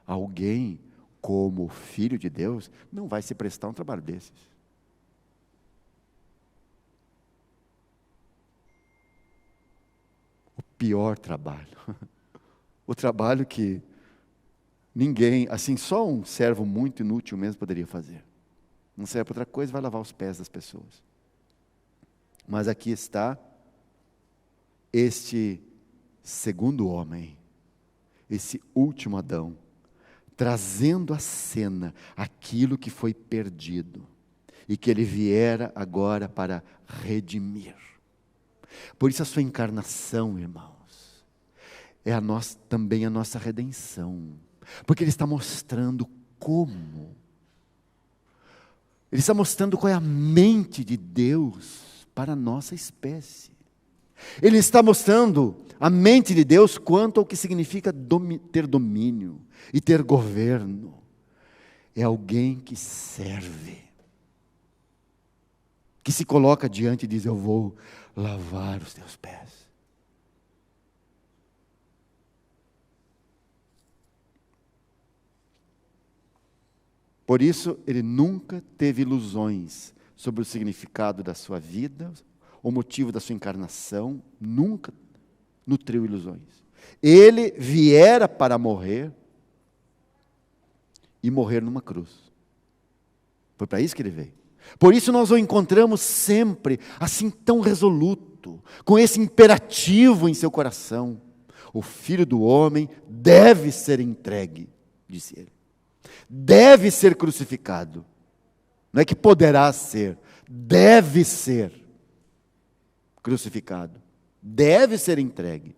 alguém como filho de Deus não vai se prestar um trabalho desses. O pior trabalho, o trabalho que ninguém, assim, só um servo muito inútil mesmo poderia fazer. Não serve para outra coisa, vai lavar os pés das pessoas. Mas aqui está este segundo homem, esse último Adão, trazendo à cena aquilo que foi perdido e que ele viera agora para redimir. Por isso a sua encarnação, irmãos, é também a nossa redenção, porque ele está mostrando como. Ele está mostrando qual é a mente de Deus para a nossa espécie. Ele está mostrando a mente de Deus quanto ao que significa ter domínio e ter governo. É alguém que serve, que se coloca diante e diz: eu vou lavar os teus pés. Por isso, ele nunca teve ilusões sobre o significado da sua vida, o motivo da sua encarnação, nunca nutriu ilusões. Ele viera para morrer e morrer numa cruz. Foi para isso que ele veio. Por isso nós o encontramos sempre assim tão resoluto, com esse imperativo em seu coração. O Filho do Homem deve ser entregue, disse ele. Deve ser crucificado. Não é que poderá ser, deve ser crucificado. Deve ser entregue.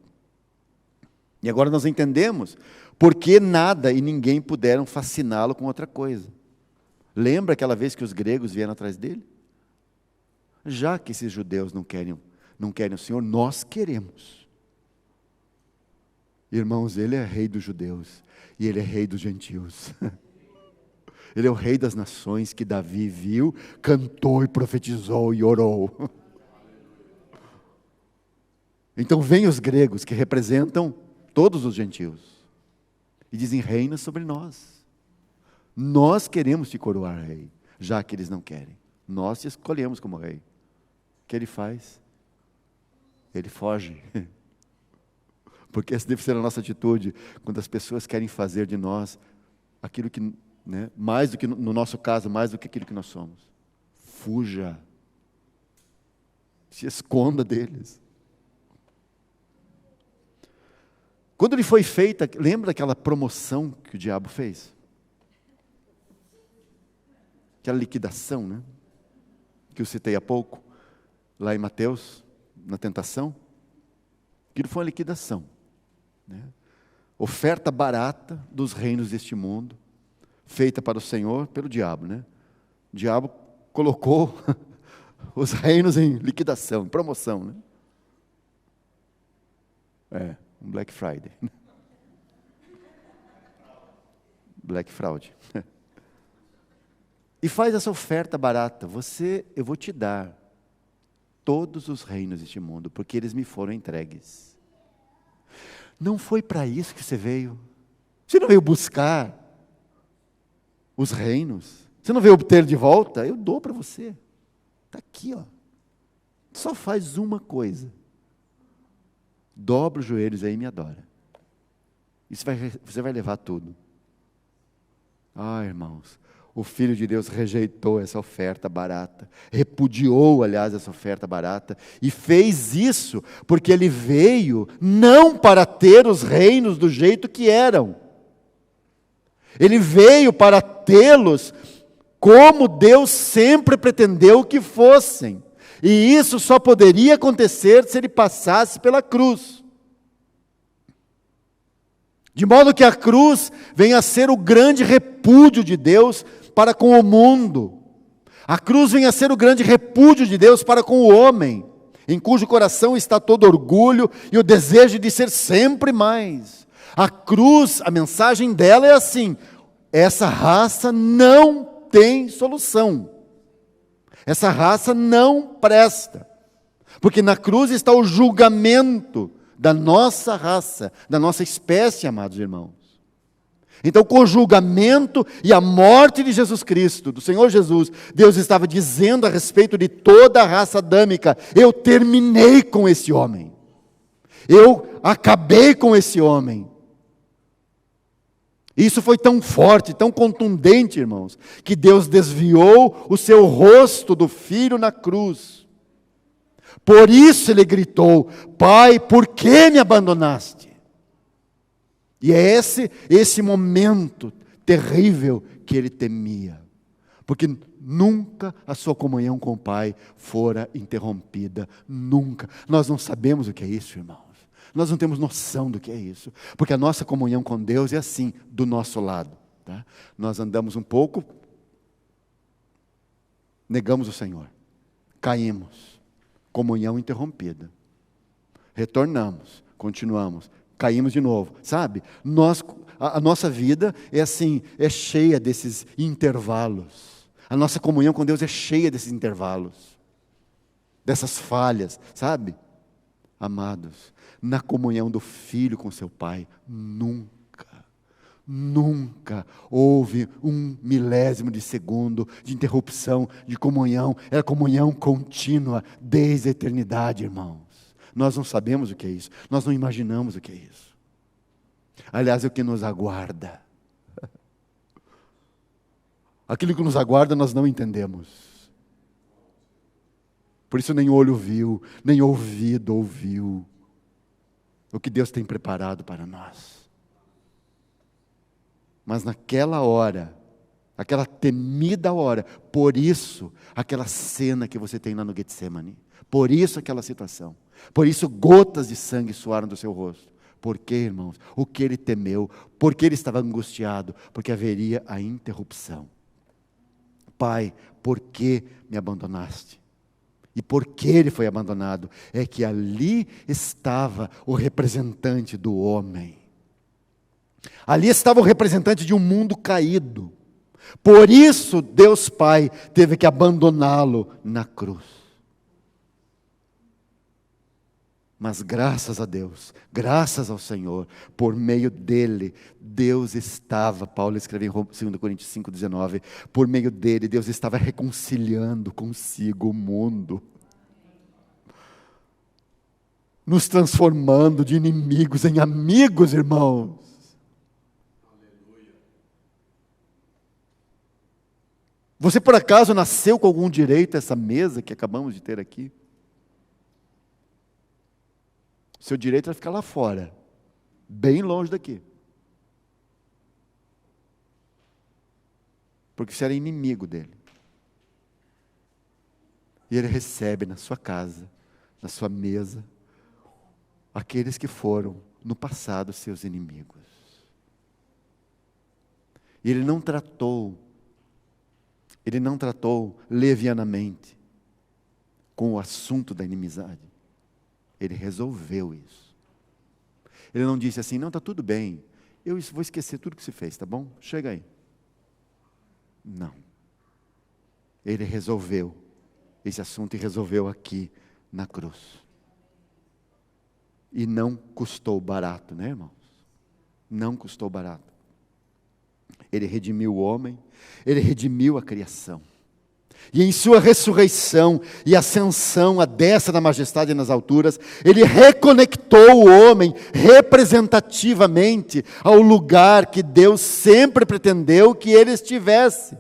E agora nós entendemos porque nada e ninguém puderam fasciná-lo com outra coisa. Lembra aquela vez que os gregos vieram atrás dele? Já que esses judeus não querem o Senhor, nós queremos. Irmãos, ele é rei dos judeus e ele é rei dos gentios. Ele é o rei das nações que Davi viu, cantou e profetizou e orou. Então vem os gregos que representam todos os gentios e dizem: reina sobre nós. Nós queremos te coroar rei, já que eles não querem. Nós te escolhemos como rei. O que ele faz? Ele foge. Porque essa deve ser a nossa atitude quando as pessoas querem fazer de nós aquilo que, mais do que, no nosso caso, mais do que aquilo que nós somos. Fuja. Se esconda deles. Quando lhe foi feita, lembra daquela promoção que o diabo fez? Aquela liquidação, que eu citei há pouco, lá em Mateus, na tentação. Aquilo foi uma liquidação. Oferta barata dos reinos deste mundo, feita para o Senhor pelo diabo. O diabo colocou os reinos em liquidação, em promoção. Um Black Friday. Black Fraud. E faz essa oferta barata: eu vou te dar todos os reinos deste mundo, porque eles me foram entregues. Não foi para isso que você veio. Você não veio buscar os reinos. Você não veio obter de volta. Eu dou para você. Está aqui, ó. Só faz uma coisa: dobra os joelhos aí e me adora. Isso você vai levar tudo. Irmãos, o Filho de Deus rejeitou essa oferta barata, repudiou, aliás, essa oferta barata, e fez isso porque ele veio não para ter os reinos do jeito que eram. Ele veio para tê-los como Deus sempre pretendeu que fossem. E isso só poderia acontecer se ele passasse pela cruz. De modo que a cruz venha a ser o grande repúdio de Deus para com o mundo. A cruz venha a ser o grande repúdio de Deus para com o homem, em cujo coração está todo orgulho e o desejo de ser sempre mais. A cruz, a mensagem dela é assim: essa raça não tem solução. Essa raça não presta. Porque na cruz está o julgamento da nossa raça, da nossa espécie, amados irmãos. Então, com o julgamento e a morte de Jesus Cristo, do Senhor Jesus, Deus estava dizendo a respeito de toda a raça adâmica: eu terminei com esse homem. Eu acabei com esse homem. Isso foi tão forte, tão contundente, irmãos, que Deus desviou o seu rosto do Filho na cruz. Por isso ele gritou: Pai, por que me abandonaste? E é esse momento terrível que ele temia, porque nunca a sua comunhão com o Pai fora interrompida, nunca. Nós não sabemos o que é isso, irmãos. Nós não temos noção do que é isso, porque a nossa comunhão com Deus é assim, do nosso lado. Tá? Nós andamos um pouco, negamos o Senhor, caímos, comunhão interrompida, retornamos, continuamos, caímos de novo, sabe? A nossa vida é assim, é cheia desses intervalos. A nossa comunhão com Deus é cheia desses intervalos, dessas falhas, sabe? Amados, na comunhão do Filho com seu Pai, nunca houve um milésimo de segundo de interrupção de comunhão. Era comunhão contínua desde a eternidade, irmãos. Nós não sabemos o que é isso, nós não imaginamos o que é isso. Aliás, é o que nos aguarda. Aquilo que nos aguarda nós não entendemos. Por isso nem olho viu, nem ouvido ouviu o que Deus tem preparado para nós. Mas naquela hora, aquela temida hora, por isso aquela cena que você tem lá no Getsemane, por isso aquela situação, por isso gotas de sangue suaram do seu rosto. Por quê, irmãos? O que ele temeu? Por que ele estava angustiado? Porque haveria a interrupção. Pai, por que me abandonaste? E por que ele foi abandonado? É que ali estava o representante do homem. Ali estava o representante de um mundo caído. Por isso Deus Pai teve que abandoná-lo na cruz. Mas graças a Deus, graças ao Senhor, por meio dele, Deus estava, Paulo escreveu em 2 Coríntios 5,19, por meio dele, Deus estava reconciliando consigo o mundo, nos transformando de inimigos em amigos, irmãos. Você por acaso nasceu com algum direito a essa mesa que acabamos de ter aqui? Seu direito é ficar lá fora, bem longe daqui. Porque você era inimigo dele. E ele recebe na sua casa, na sua mesa, aqueles que foram no passado seus inimigos. E ele não tratou levianamente com o assunto da inimizade. Ele resolveu isso. Ele não disse assim, não, está tudo bem, eu vou esquecer tudo que você fez, tá bom? Chega aí. Não. Ele resolveu esse assunto e resolveu aqui na cruz. E não custou barato, né, irmãos? Não custou barato. Ele redimiu o homem, ele redimiu a criação. E em sua ressurreição e ascensão à destra da majestade nas alturas, ele reconectou o homem representativamente ao lugar que Deus sempre pretendeu que ele estivesse.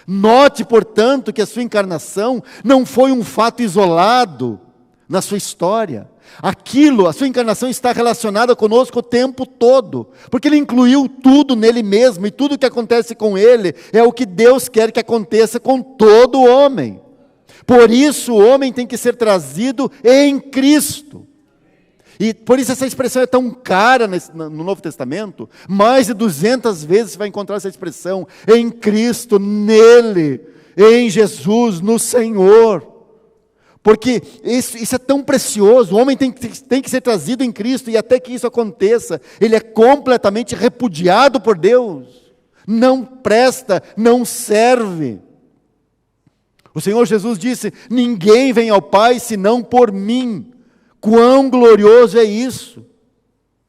Note, portanto, que a sua encarnação não foi um fato isolado na sua história. A sua encarnação está relacionada conosco o tempo todo, porque ele incluiu tudo nele mesmo, e tudo que acontece com ele é o que Deus quer que aconteça com todo homem. Por isso o homem tem que ser trazido em Cristo. E por isso essa expressão é tão cara no Novo Testamento. Mais de 200 vezes você vai encontrar essa expressão, em Cristo, nele, em Jesus, no Senhor. Porque isso é tão precioso, o homem tem que ser trazido em Cristo, e até que isso aconteça, ele é completamente repudiado por Deus, não presta, não serve. O Senhor Jesus disse, ninguém vem ao Pai senão por mim. Quão glorioso é isso!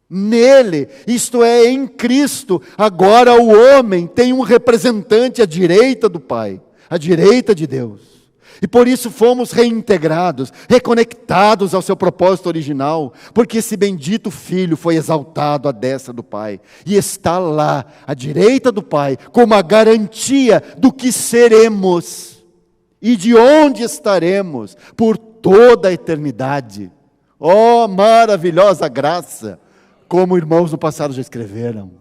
Nele, isto é, em Cristo, agora o homem tem um representante à direita do Pai, à direita de Deus. E por isso fomos reintegrados, reconectados ao seu propósito original, porque esse bendito Filho foi exaltado à destra do Pai, e está lá, à direita do Pai, como a garantia do que seremos, e de onde estaremos, por toda a eternidade. Oh, maravilhosa graça, como irmãos no passado já escreveram.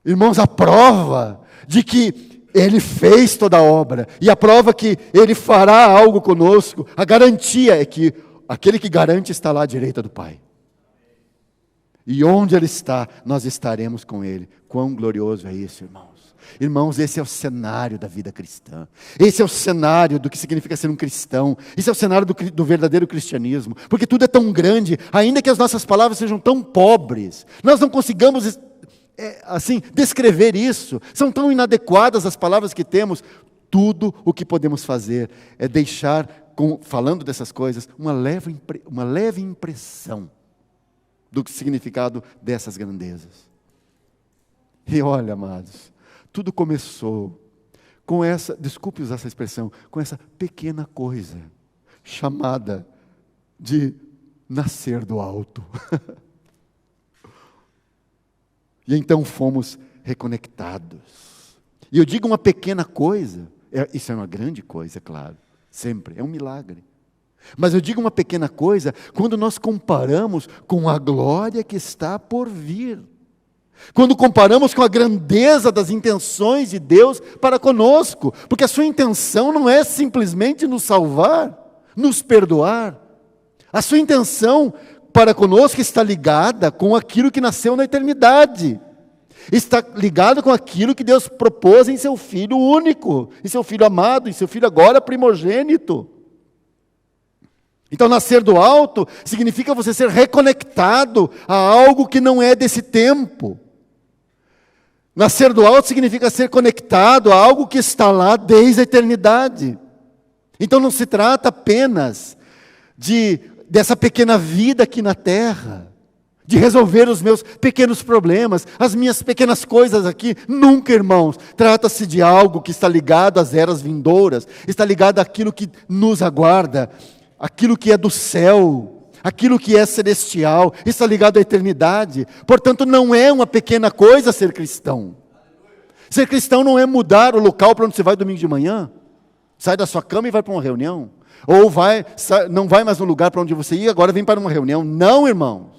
Irmãos, a prova de que Ele fez toda a obra, e a prova que Ele fará algo conosco, a garantia é que aquele que garante está lá à direita do Pai. E onde Ele está, nós estaremos com Ele. Quão glorioso é isso, irmãos. Irmãos, esse é o cenário da vida cristã. Esse é o cenário do que significa ser um cristão. Esse é o cenário do verdadeiro cristianismo. Porque tudo é tão grande, ainda que as nossas palavras sejam tão pobres, nós não consigamos assim, descrever isso. São tão inadequadas as palavras que temos. Tudo o que podemos fazer é deixar, falando dessas coisas, uma leve impressão do significado dessas grandezas. E olha, amados, tudo começou com essa, desculpe usar essa expressão, com essa pequena coisa, chamada de nascer do alto. E então fomos reconectados. E eu digo uma pequena coisa, isso é uma grande coisa, claro, sempre, é um milagre. Mas eu digo uma pequena coisa quando nós comparamos com a glória que está por vir. Quando comparamos com a grandeza das intenções de Deus para conosco. Porque a sua intenção não é simplesmente nos salvar, nos perdoar. A sua intenção para conosco está ligada com aquilo que nasceu na eternidade. Está ligado com aquilo que Deus propôs em seu Filho único, em seu Filho amado, em seu Filho agora primogênito. Então, nascer do alto significa você ser reconectado a algo que não é desse tempo. Nascer do alto significa ser conectado a algo que está lá desde a eternidade. Então, não se trata apenas dessa pequena vida aqui na terra, de resolver os meus pequenos problemas, as minhas pequenas coisas aqui. Nunca, irmãos. Trata-se de algo que está ligado às eras vindouras, está ligado àquilo que nos aguarda, aquilo que é do céu, aquilo que é celestial, está ligado à eternidade. Portanto, não é uma pequena coisa ser cristão. Ser cristão não é mudar o local para onde você vai domingo de manhã, sai da sua cama e vai para uma reunião, ou não vai mais no lugar para onde você ia, agora vem para uma reunião. Não, irmãos.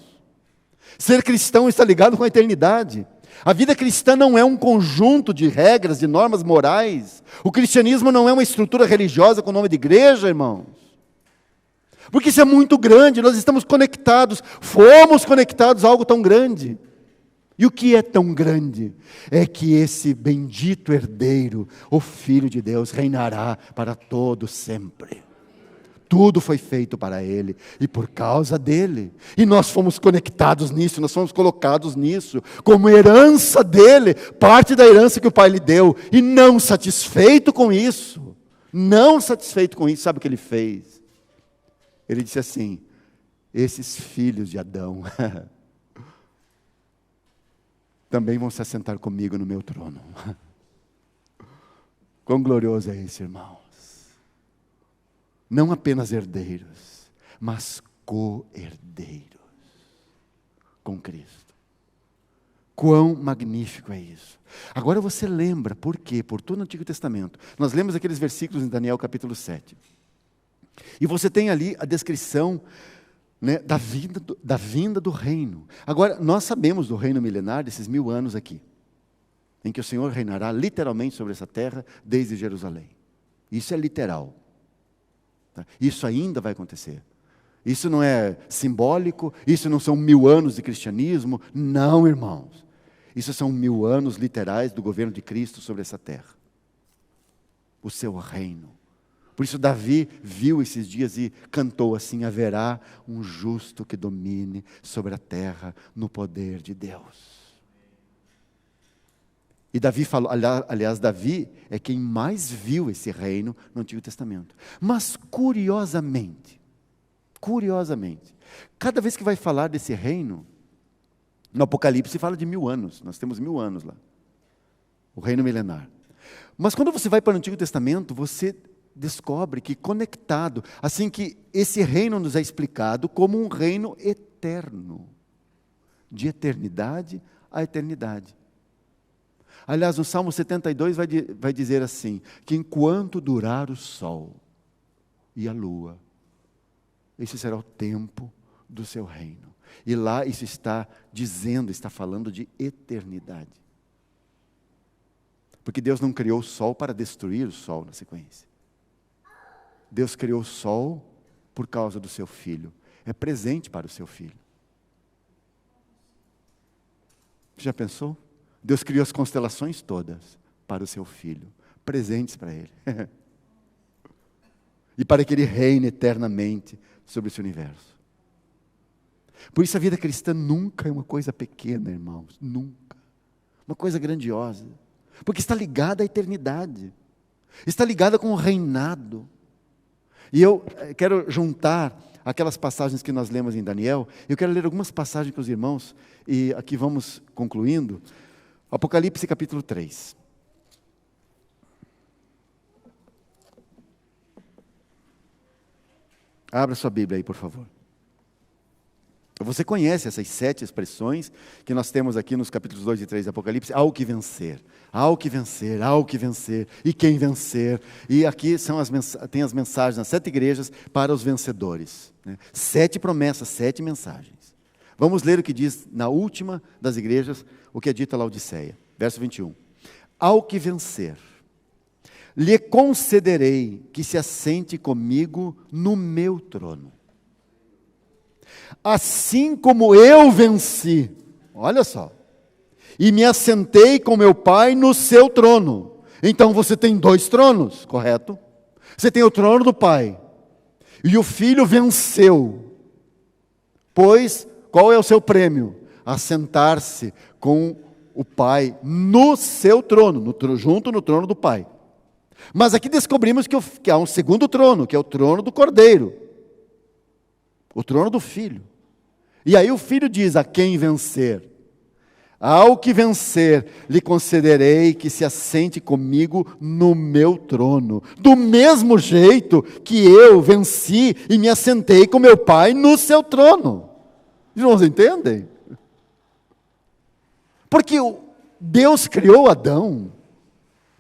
Ser cristão está ligado com a eternidade. A vida cristã não é um conjunto de regras, de normas morais. O cristianismo não é uma estrutura religiosa com nome de igreja, irmãos. Porque isso é muito grande, nós estamos conectados, fomos conectados a algo tão grande. E o que é tão grande? É que esse bendito herdeiro, o Filho de Deus, reinará para todo sempre. Tudo foi feito para Ele e por causa dEle. E nós fomos conectados nisso, nós fomos colocados nisso, como herança dEle, parte da herança que o Pai lhe deu. E não satisfeito com isso, sabe o que Ele fez? Ele disse assim: esses filhos de Adão também vão se assentar comigo no meu trono. Quão glorioso é esse, irmãos. Não apenas herdeiros, mas co-herdeiros com Cristo. Quão magnífico é isso. Agora você lembra, por quê? Por todo o Antigo Testamento. Nós lemos aqueles versículos em Daniel capítulo 7. E você tem ali a descrição, né, da vinda do reino. Agora, nós sabemos do reino milenar, desses 1000 anos aqui, em que o Senhor reinará literalmente sobre essa terra, desde Jerusalém. Isso é literal. Tá? Isso ainda vai acontecer. Isso não é simbólico, isso não são 1000 anos de cristianismo. Não, irmãos. Isso são 1000 anos literais do governo de Cristo sobre essa terra. O seu reino. Por isso Davi viu esses dias e cantou assim: haverá um justo que domine sobre a terra no poder de Deus. E Davi falou, aliás, Davi é quem mais viu esse reino no Antigo Testamento. Mas curiosamente, cada vez que vai falar desse reino, no Apocalipse fala de 1000 anos, nós temos 1000 anos lá, o reino milenar. Mas quando você vai para o Antigo Testamento, você descobre que conectado, assim que esse reino nos é explicado como um reino eterno, de eternidade a eternidade. Aliás, o Salmo 72 vai dizer assim, que enquanto durar o sol, e a lua. Esse será o tempo do seu reino. E lá isso está dizendo, está falando de eternidade. Porque Deus não criou o sol para destruir o sol na sequência. Deus criou o sol por causa do seu Filho. É presente para o seu Filho. Já pensou? Deus criou as constelações todas para o seu Filho. Presentes para Ele. E para que Ele reine eternamente sobre esse universo. Por isso a vida cristã nunca é uma coisa pequena, irmãos. Nunca. Uma coisa grandiosa. Porque está ligada à eternidade. Está ligada com o reinado. E eu quero juntar aquelas passagens que nós lemos em Daniel. Eu quero ler algumas passagens com os irmãos. E aqui vamos concluindo. Apocalipse capítulo 3. Abra sua Bíblia aí, por favor. Você conhece essas 7 expressões que nós temos aqui nos capítulos 2 e 3 de Apocalipse? Há o que vencer, há o que vencer, há o que vencer, e quem vencer. E aqui tem as mensagens nas 7 igrejas para os vencedores. 7 promessas, 7 mensagens. Vamos ler o que diz na última das igrejas, o que é dito a Laodiceia. Verso 21. Ao que vencer, lhe concederei que se assente comigo no meu trono. Assim como eu venci, olha só, e me assentei com meu Pai no seu trono. Então você tem 2 tronos, correto? Você tem o trono do Pai, e o Filho venceu. Pois, qual é o seu prêmio? Assentar-se com o Pai no seu trono, junto no trono do Pai. Mas aqui descobrimos que há um segundo trono, que é o trono do Cordeiro. O trono do Filho. E aí o Filho diz, a quem vencer? Ao que vencer, lhe concederei que se assente comigo no meu trono. Do mesmo jeito que eu venci e me assentei com meu Pai no seu trono. Os irmãos entendem? Porque Deus criou Adão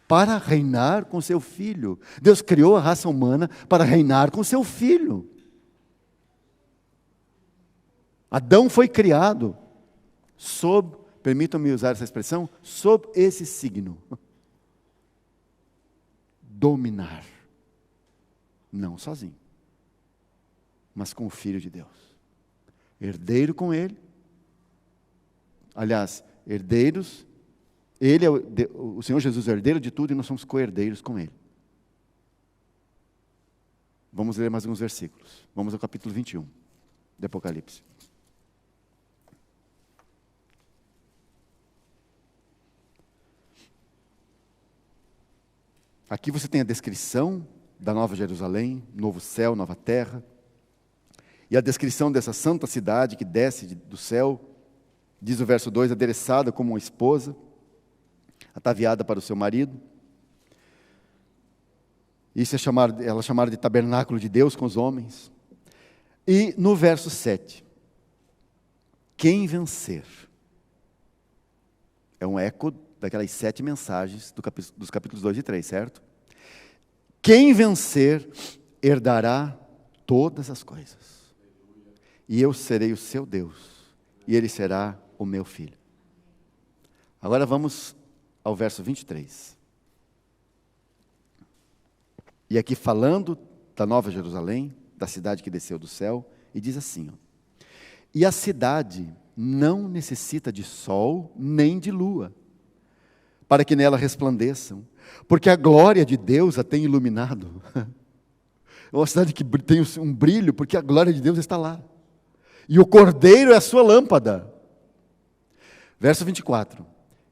para reinar com seu filho. Deus criou a raça humana para reinar com seu filho. Adão foi criado sob, permitam-me usar essa expressão, sob esse signo. Dominar. Não sozinho, mas com o Filho de Deus. Herdeiro com Ele. Aliás, herdeiros, Ele é o Senhor Jesus é herdeiro de tudo e nós somos co-herdeiros com Ele. Vamos ler mais alguns versículos. Vamos ao capítulo 21 de Apocalipse. Aqui você tem a descrição da Nova Jerusalém, novo céu, nova terra, e a descrição dessa santa cidade que desce do céu, diz o verso 2, adereçada como uma esposa, ataviada para o seu marido. Isso ela é chamada de tabernáculo de Deus com os homens. E no verso 7, quem vencer? É um eco daquelas 7 mensagens dos capítulos 2 e 3, certo? Quem vencer, herdará todas as coisas. E eu serei o seu Deus, e ele será o meu filho. Agora vamos ao verso 23. E aqui falando da Nova Jerusalém, da cidade que desceu do céu, e diz assim, e a cidade não necessita de sol nem de lua, para que nela resplandeçam, porque a glória de Deus a tem iluminado. É uma cidade que tem um brilho, porque a glória de Deus está lá. E o Cordeiro é a sua lâmpada. Verso 24.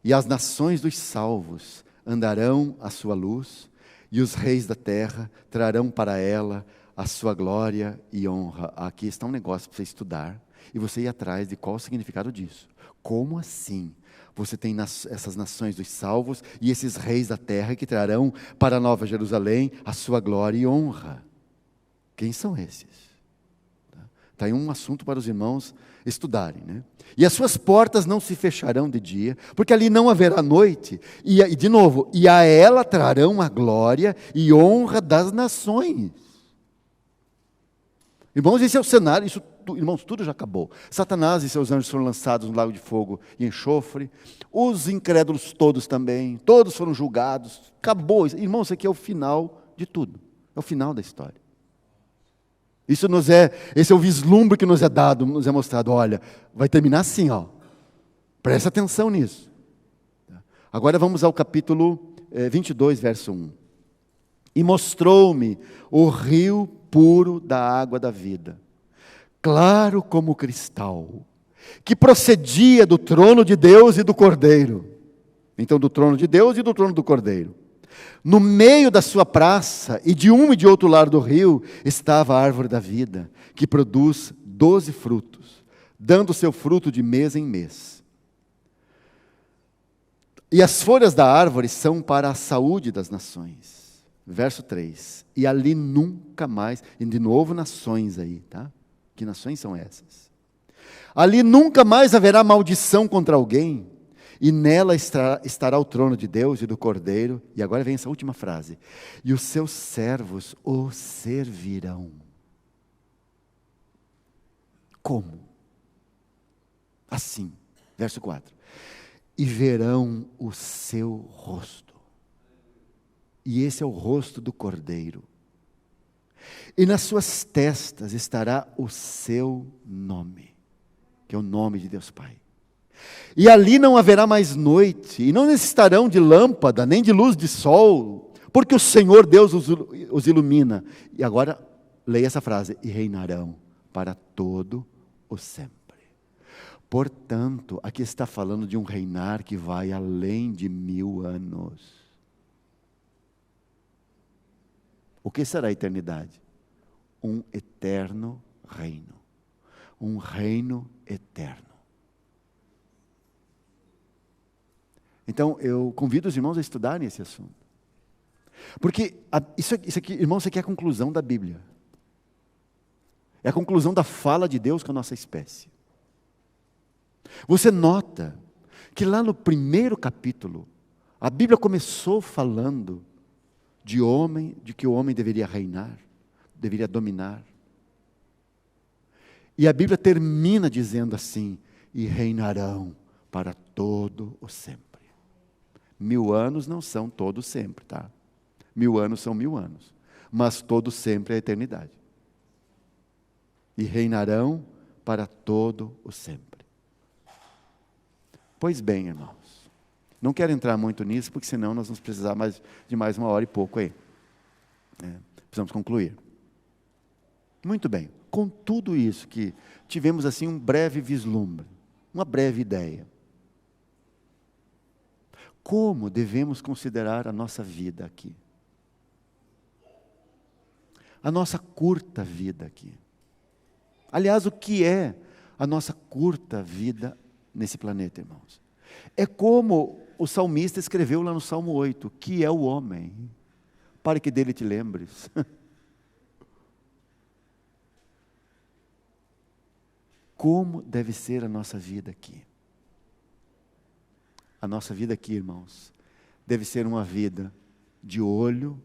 E as nações dos salvos andarão à sua luz, e os reis da terra trarão para ela a sua glória e honra. Aqui está um negócio para você estudar, e você ir atrás de qual o significado disso. Como assim? Você tem essas nações dos salvos e esses reis da terra que trarão para a Nova Jerusalém a sua glória e honra. Quem são esses? Está aí um assunto para os irmãos estudarem, né? E as suas portas não se fecharão de dia, porque ali não haverá noite. E de novo, e a ela trarão a glória e honra das nações. Irmãos, esse é o cenário, irmãos, tudo já acabou. Satanás e seus anjos foram lançados no lago de fogo e enxofre, os incrédulos todos também, todos foram julgados, acabou. Irmãos, isso aqui é o final de tudo, é o final da história. Esse é o vislumbre que nos é dado, nos é mostrado. Olha, vai terminar assim, ó. Presta atenção nisso. Agora vamos ao capítulo 22, verso 1. E mostrou-me o rio puro da água da vida, claro como cristal, que procedia do trono de Deus e do Cordeiro. Então, do trono de Deus e do trono do Cordeiro. No meio da sua praça, e de um e de outro lado do rio, estava a árvore da vida, que produz 12 frutos, dando seu fruto de mês em mês. E as folhas da árvore são para a saúde das nações. Verso 3. E ali nunca mais, e de novo nações aí, tá? Que nações são essas? Ali nunca mais haverá maldição contra alguém, e nela estará o trono de Deus e do Cordeiro. E agora vem essa última frase. E os seus servos o servirão. Como? Assim, verso 4. E verão o seu rosto. E esse é o rosto do Cordeiro. E nas suas testas estará o seu nome, que é o nome de Deus Pai. E ali não haverá mais noite, e não necessitarão de lâmpada, nem de luz de sol, porque o Senhor Deus os ilumina. E agora, leia essa frase, e reinarão para todo o sempre. Portanto, aqui está falando de um reinar que vai além de 1000 anos. O que será a eternidade? Um eterno reino. Um reino eterno. Então, eu convido os irmãos a estudarem esse assunto. Porque isso aqui, irmãos, isso aqui é a conclusão da Bíblia. É a conclusão da fala de Deus com a nossa espécie. Você nota que lá no primeiro capítulo, a Bíblia começou falando de que o homem deveria reinar, deveria dominar. E a Bíblia termina dizendo assim, e reinarão para todo o sempre. 1000 anos não são todos sempre, tá? 1000 anos são 1000 anos, mas todo sempre é a eternidade. E reinarão para todo o sempre. Pois bem, irmãos, não quero entrar muito nisso, porque senão nós vamos precisar de mais 1 hora e pouco aí. Precisamos concluir. Muito bem, com tudo isso que tivemos assim um breve vislumbre, uma breve ideia. Como devemos considerar a nossa vida aqui? A nossa curta vida aqui. Aliás, o que é a nossa curta vida nesse planeta, irmãos? É como o salmista escreveu lá no Salmo 8, que é o homem, para que dele te lembres. Como deve ser a nossa vida aqui? A nossa vida aqui, irmãos, deve ser uma vida de olho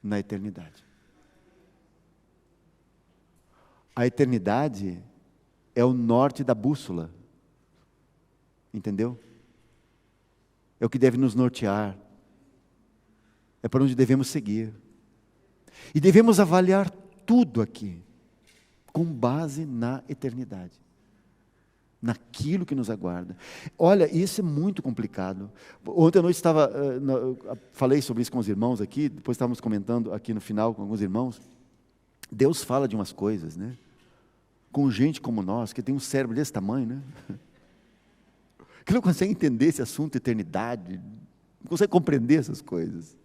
na eternidade. A eternidade é o norte da bússola. Entendeu? É o que deve nos nortear. É para onde devemos seguir. E devemos avaliar tudo aqui, com base na eternidade. Naquilo que nos aguarda. Olha, isso é muito complicado. Ontem à noite falei sobre isso com os irmãos aqui, depois estávamos comentando aqui no final com alguns irmãos. Deus fala de umas coisas, né? Com gente como nós, que tem um cérebro desse tamanho, né? Que não consegue entender esse assunto de eternidade, não consegue compreender essas coisas.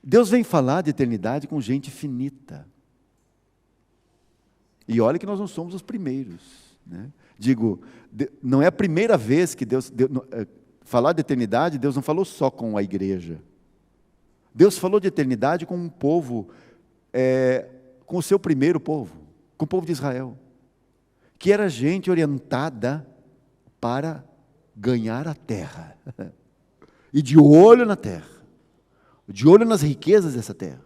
Deus vem falar de eternidade com gente finita. E olha que nós não somos os primeiros, né? Digo, não é a primeira vez que falar de eternidade, Deus não falou só com a igreja. Deus falou de eternidade com um povo, com o seu primeiro povo, com o povo de Israel, que era gente orientada para ganhar a terra, e de olho na terra, de olho nas riquezas dessa terra.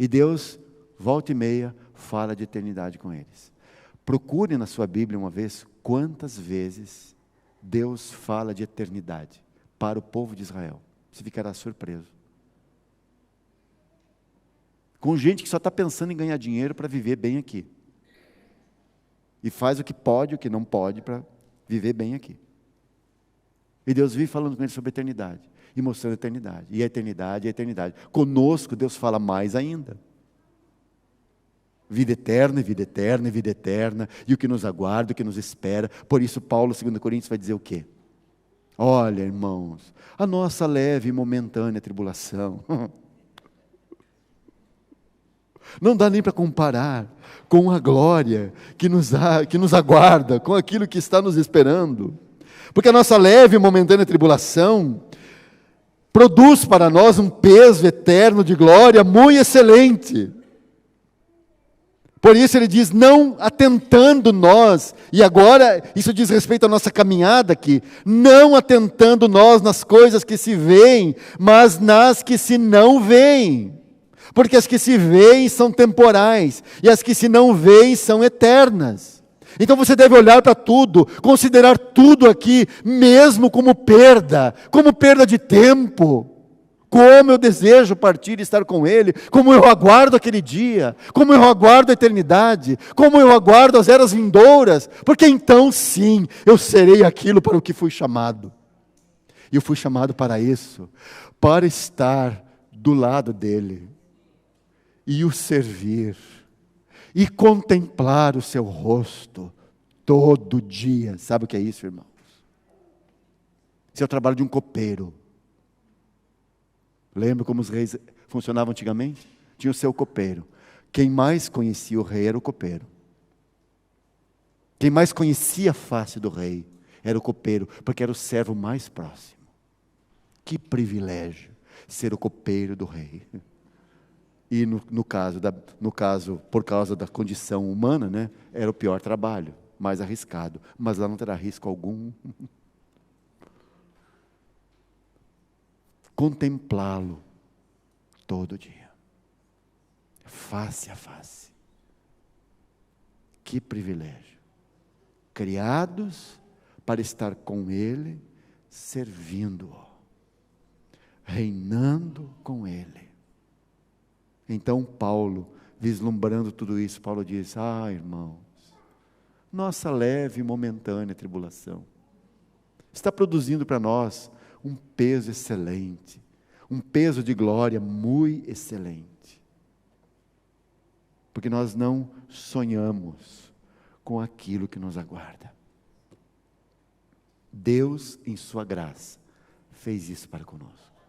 E Deus, volta e meia, fala de eternidade com eles. Procure na sua Bíblia uma vez quantas vezes Deus fala de eternidade para o povo de Israel. Você ficará surpreso. Com gente que só está pensando em ganhar dinheiro para viver bem aqui. E faz o que pode, o que não pode para viver bem aqui. E Deus vive falando com eles sobre a eternidade. E mostrando a eternidade. E a eternidade, e a eternidade. Conosco Deus fala mais ainda. Vida eterna, e vida eterna, e vida eterna. E o que nos aguarda, o que nos espera. Por isso Paulo, 2 Coríntios, vai dizer o quê? Olha, irmãos, a nossa leve e momentânea tribulação não dá nem para comparar com a glória que nos aguarda, com aquilo que está nos esperando. Porque a nossa leve e momentânea tribulação produz para nós um peso eterno de glória muito excelente. Por isso ele diz, não atentando nós, e agora isso diz respeito à nossa caminhada aqui, não atentando nós nas coisas que se veem, mas nas que se não veem. Porque as que se veem são temporais, e as que se não veem são eternas. Então você deve olhar para tudo, considerar tudo aqui, mesmo como perda de tempo. Como eu desejo partir e estar com Ele, como eu aguardo aquele dia, como eu aguardo a eternidade, como eu aguardo as eras vindouras, porque então sim, eu serei aquilo para o que fui chamado. E eu fui chamado para isso, para estar do lado dEle, e o servir, e contemplar o seu rosto, todo dia. Sabe o que é isso, irmãos? Esse é o trabalho de um copeiro. Lembra como os reis funcionavam antigamente? Tinha o seu copeiro. Quem mais conhecia o rei era o copeiro. Quem mais conhecia a face do rei era o copeiro, porque era o servo mais próximo. Que privilégio ser o copeiro do rei. E no caso, por causa da condição humana, né, era o pior trabalho, mais arriscado. Mas lá não terá risco algum. Contemplá-lo todo dia, face a face. Que privilégio. Criados para estar com Ele, servindo-o, reinando com Ele. Então Paulo, vislumbrando tudo isso, Paulo diz, irmãos, nossa leve e momentânea tribulação está produzindo para nós um peso excelente, um peso de glória muito excelente. Porque nós não sonhamos com aquilo que nos aguarda. Deus, em sua graça, fez isso para conosco.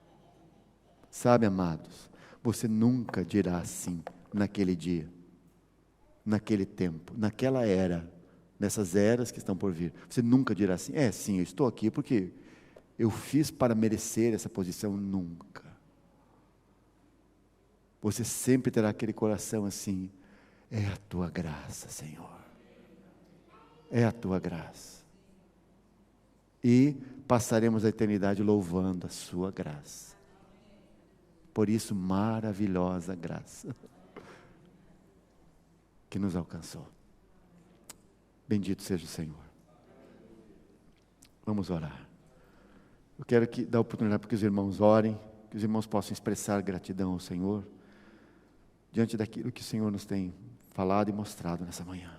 Sabe, amados, você nunca dirá assim, naquele dia, naquele tempo, naquela era, nessas eras que estão por vir. Você nunca dirá assim, sim, eu estou aqui porque eu fiz para merecer essa posição. Nunca. Você sempre terá aquele coração assim, é a tua graça, Senhor. É a tua graça. E passaremos a eternidade louvando a sua graça. Por isso, maravilhosa graça que nos alcançou. Bendito seja o Senhor. Vamos orar. Eu quero dar oportunidade para que os irmãos orem, que os irmãos possam expressar gratidão ao Senhor, diante daquilo que o Senhor nos tem falado e mostrado nessa manhã.